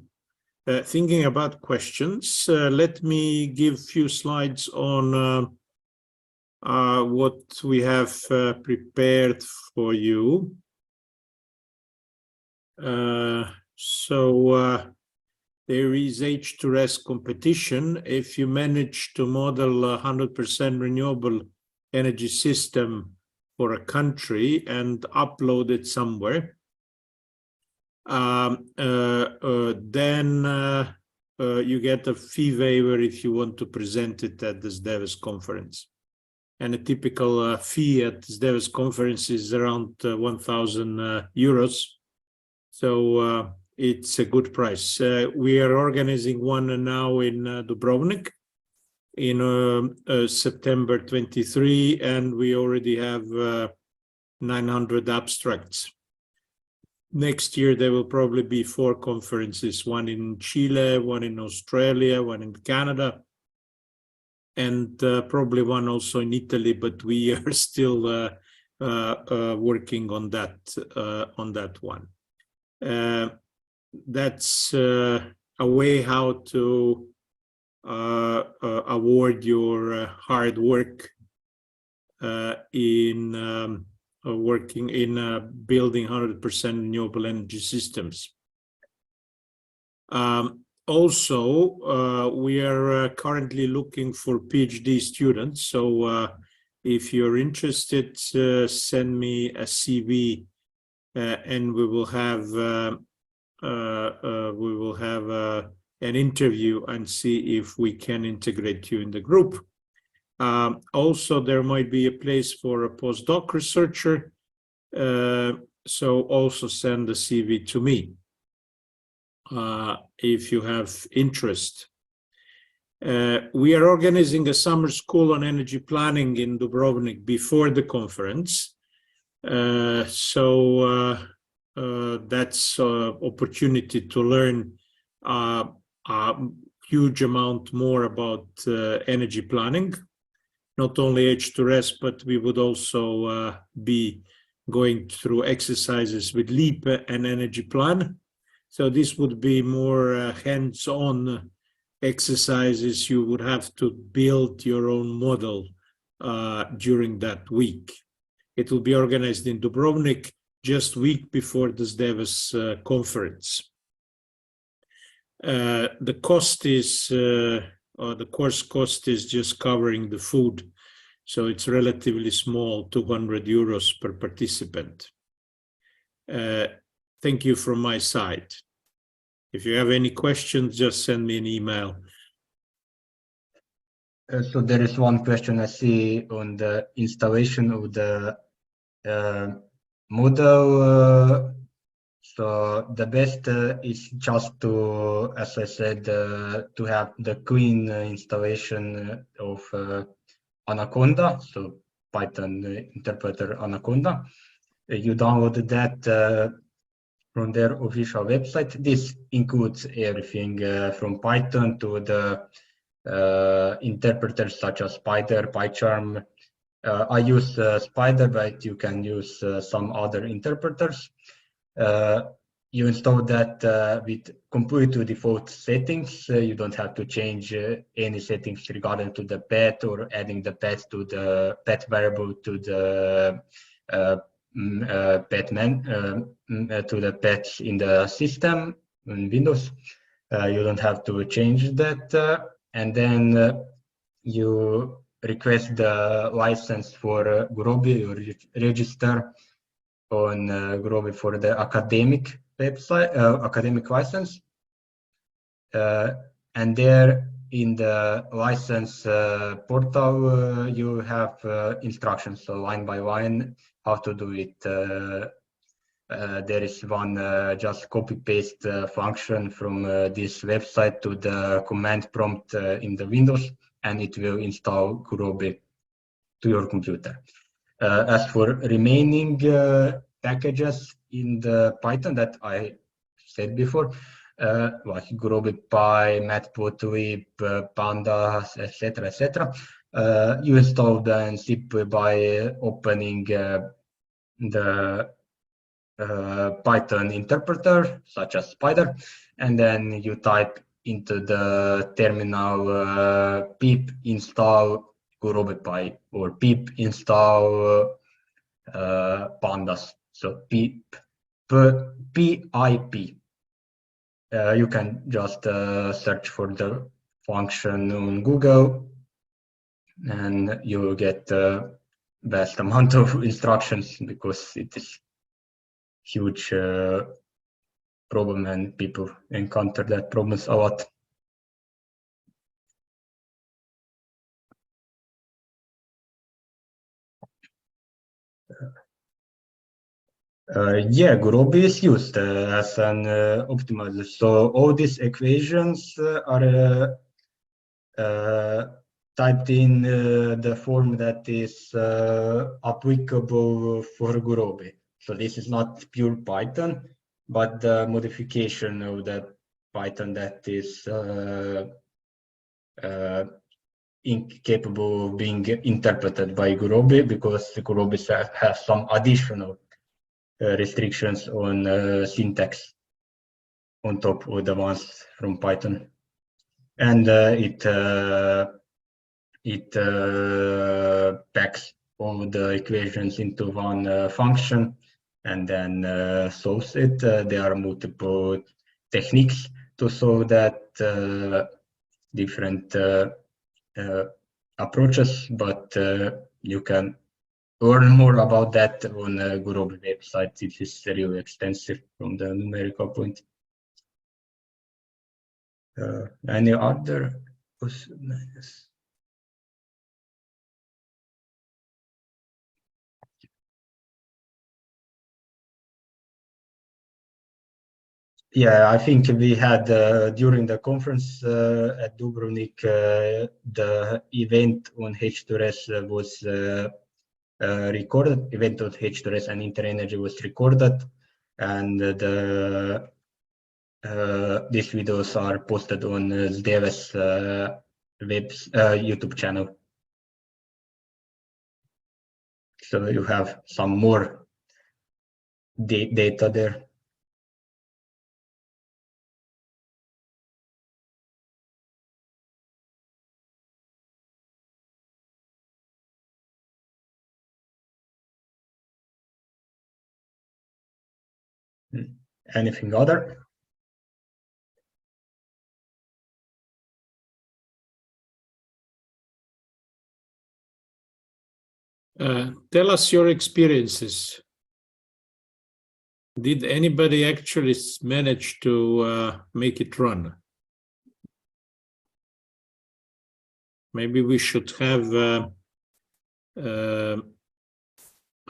thinking about questions, let me give a few slides on what we have prepared for you. There is H2RES competition. If you manage to model a 100% renewable energy system for a country and upload it somewhere, then you get a fee waiver if you want to present it at this DEVES conference. And a typical fee at this DEVES conference is around 1,000 euros. So it's a good price. We are organizing one now in Dubrovnik in September 23, and we already have 900 abstracts. Next year, there will probably be 4 conferences, one in Chile, one in Australia, one in Canada, and probably one also in Italy, but we are still working on that one. that's a way how to award your hard work in working in building 100% renewable energy systems. Also, we are currently looking for PhD students. So if you're interested, send me a CV and we will have an interview and see if we can integrate you in the group. Also, there might be a place for a postdoc researcher. So also send the CV to me if you have interest. We are organizing a summer school on energy planning in Dubrovnik before the conference. So that's an opportunity to learn a huge amount more about energy planning. Not only H2RES, but we would also be going through exercises with LEAP and Energy Plan. So this would be more hands-on exercises. You would have to build your own model during that week. It will be organized in Dubrovnik just a week before the SDEVES conference. The cost is, the course cost is just covering the food. So it's relatively small, 200 euros per participant. Thank you from my side. If you have any questions, just send me an email. So there is one question I see on the installation of the model. So the best is just to, as I said, to have the clean installation of Anaconda, so Python interpreter Anaconda. You download that from their official website. This includes everything from Python to the interpreters such as Spider, PyCharm. I use Spider, but you can use some other interpreters. You install that with completely default settings. You don't have to change any settings regarding to the pet or adding the pet to the pet variable to the to the pets in the system in Windows. You don't have to change that, and then you request the license for Groby or register on Groby for the academic website, academic license, and there in the license portal you have instructions, so line by line how to do it. There is one just copy paste function from this website to the command prompt in the Windows, and it will install Groby to your computer. As for remaining packages in the Python that I said before, like Groby Py, Matplotlib, Pandas, etc., you install them simply by opening the Python interpreter, such as Spider, and then you type into the terminal pip install Groby Py or pip install Pandas. So pip. You can just search for the function on Google, and you will get the best amount of instructions because it is huge problem and people encounter that problems a lot. Yeah, Groby is used as an optimizer. So all these equations are typed in the form that is applicable for Groby. So this is not pure Python, but the modification of the Python that is incapable of being interpreted by Groby, because Groby has some additional restrictions on syntax. on top of the ones from Python, and it packs all the equations into one function and then solves it. There are multiple techniques to solve that, different approaches, but you can learn more about that on Gurobi website. It is really extensive from the numerical point. Any other possibilities? Yeah, I think we had during the conference at Dubrovnik, the event on H2RES was recorded. Event on H2RES and INTERENERGY was recorded, and these videos are posted on Zdeves YouTube channel. So you have some more data there. Anything other? Tell us your experiences. Did anybody actually manage to make it run? Maybe we should have a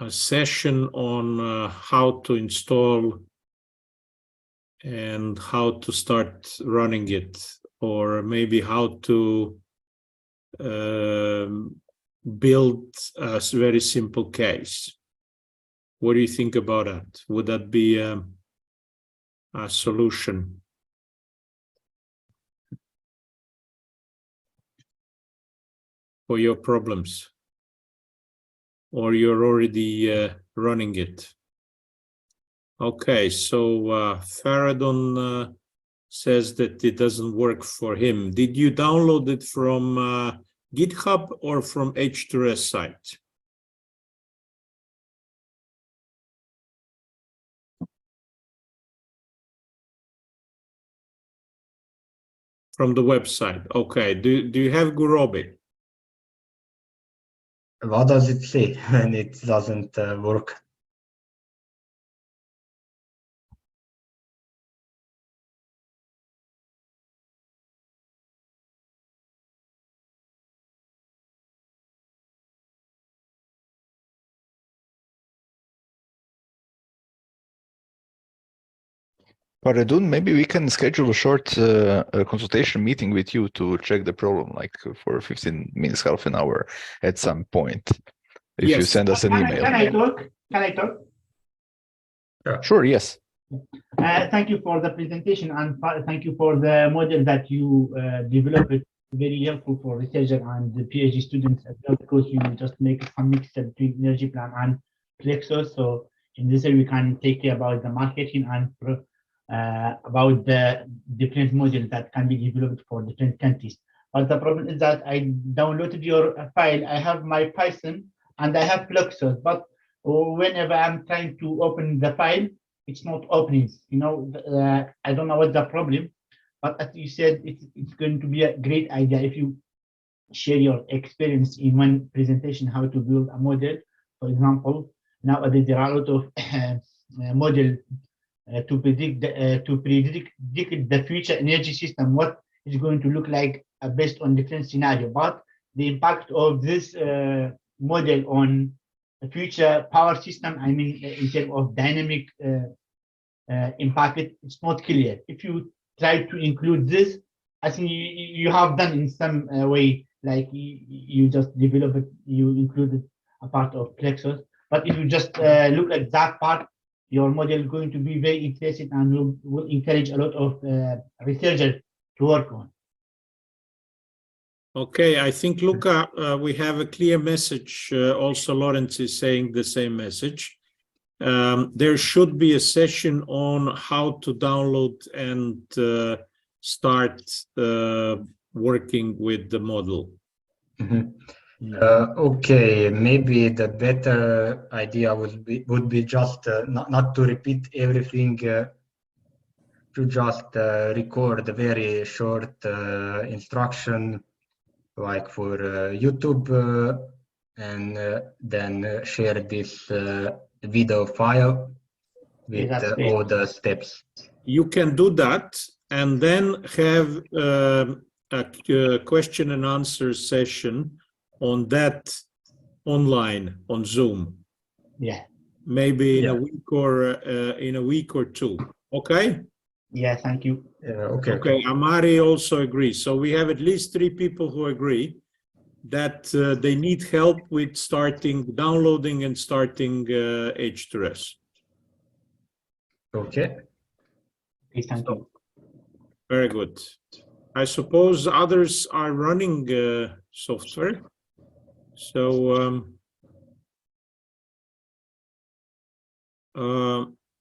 session on how to install and how to start running it, or maybe how to build a very simple case. What do you think about that? Would that be a solution? For your problems? Or you're already running it? Okay, so Faradon says that it doesn't work for him. Did you download it from GitHub or from H2RES site? From the website. Okay, do you have Gurobi? What does it say when it doesn't work? Faradun, maybe we can schedule a short consultation meeting with you to check the problem, like for 15 minutes, half an hour at some point. If you send us an email. Can I talk? Can I talk? Sure, yes. Thank you for the presentation, and thank you for the model that you developed. It's very helpful for researchers and the PhD students as well, because you just make some mix between energy plan and Plexus. So in this way, we can take care about the marketing and about the different models that can be developed for different countries. But the problem is that I downloaded your file. I have my Python and I have Plexus, but whenever I'm trying to open the file, it's not opening. You know, I don't know what's the problem, but as you said, it's going to be a great idea if you share your experience in one presentation how to build a model. For example, nowadays there are a lot of model to predict the future energy system, what is going to look like based on different scenario. But the impact of this model on the future power system, I mean, in terms of dynamic impact, it's not clear. If you try to include this, I think you have done in some way, like you just develop it, you included a part of Plexus. But if you just look at that part, your model is going to be very interesting and will encourage a lot of researchers to work on. Okay, I think, Luca, we have a clear message. Also, Lawrence is saying the same message. there should be a session on how to download and start working with the model. Okay, maybe the better idea would be just not to repeat everything, to just record a very short instruction, like for YouTube, and then share this video file with all the steps. You can do that and then have a question and answer session on that online on Zoom. Yeah. Maybe in a week or two. Okay. Yeah. Thank you. Okay. Amari also agrees. So we have at least 3 people who agree that they need help with downloading and starting H2RES. Okay. Thank you. Very good. I suppose others are running software. So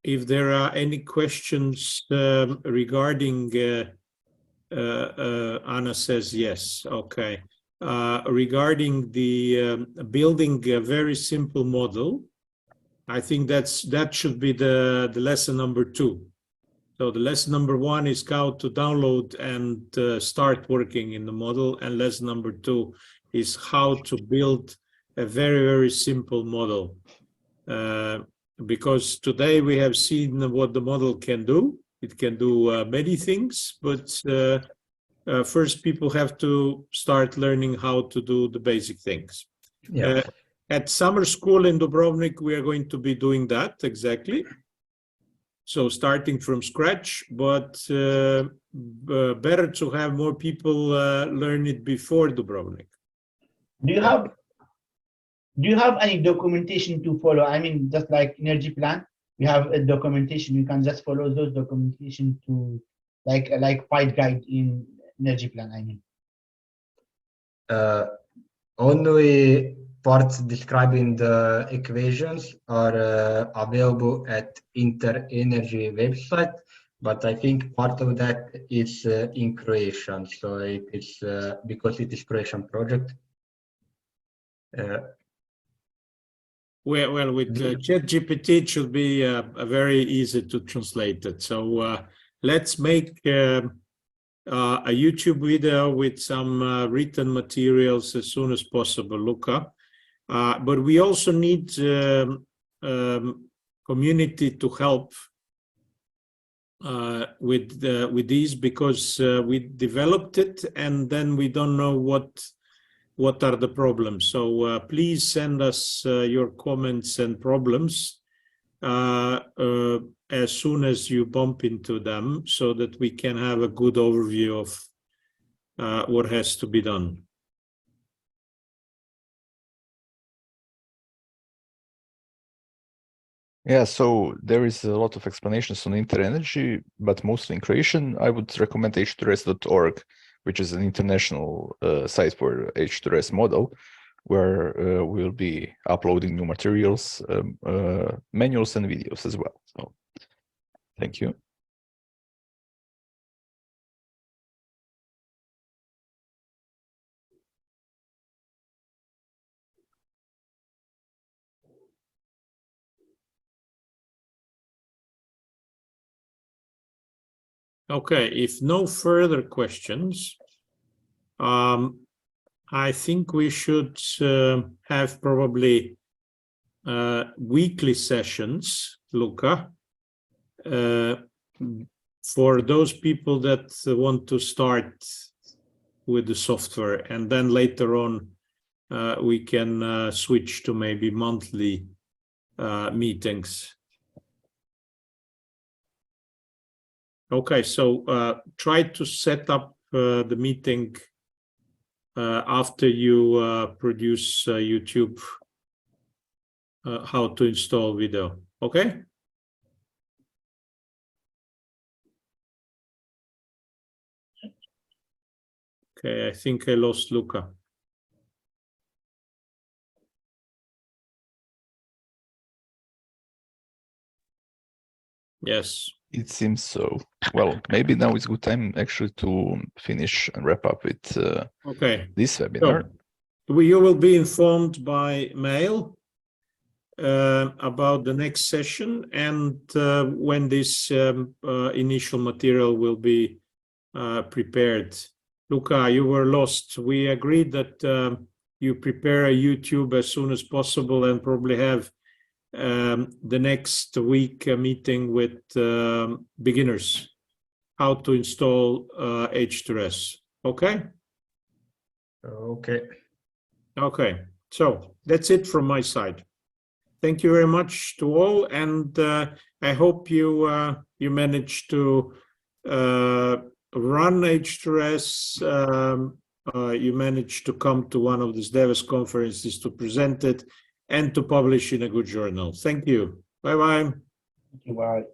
if there are any questions regarding, Anna says yes. Okay. Regarding the building a very simple model, I think that should be the lesson number 2. So the lesson number 1 is how to download and start working in the model, and lesson number 2 is how to build a very, very simple model. Because today we have seen what the model can do. It can do many things, but first people have to start learning how to do the basic things. Yeah. At summer school in Dubrovnik, we are going to be doing that exactly. So starting from scratch, but better to have more people learn it before Dubrovnik. Do you have any documentation to follow? I mean, just like energy plan, we have a documentation. You can just follow those documentation to like fight guide in energy plan. I mean, only parts describing the equations are available at INTERENERGY website, but I think part of that is in Croatian, so it's because it is Croatian project. Well, with ChatGPT, it should be very easy to translate it. So let's make a YouTube video with some written materials as soon as possible, Luca. But we also need community to help with these, because we developed it and then we don't know what are the problems. So please send us your comments and problems as soon as you bump into them, so that we can have a good overview of what has to be done. Yeah, so there is a lot of explanations on INTERENERGY, but mostly in Croatian. I would recommend H2RES.org, which is an international site for H2RES model, where we'll be uploading new materials, manuals and videos as well. So thank you. Okay, if no further questions, I think we should have probably weekly sessions, Luca, for those people that want to start with the software, and then later on we can switch to maybe monthly meetings. Okay, so try to set up the meeting after you produce YouTube how to install video. Okay? Okay, I think I lost Luca. Yes. It seems so. Well, maybe now is good time actually to finish and wrap up with Okay. this webinar. So you will be informed by mail about the next session and when this initial material will be prepared. Luca, you were lost. We agreed that you prepare a YouTube as soon as possible and probably have the next week meeting with beginners, how to install H2RES. Okay? Okay. Okay. So that's it from my side. Thank you very much to all, and I hope you you managed to run H2RES. You managed to come to one of these Davis conferences to present it and to publish in a good journal. Thank you. Bye-bye. Thank you. Bye.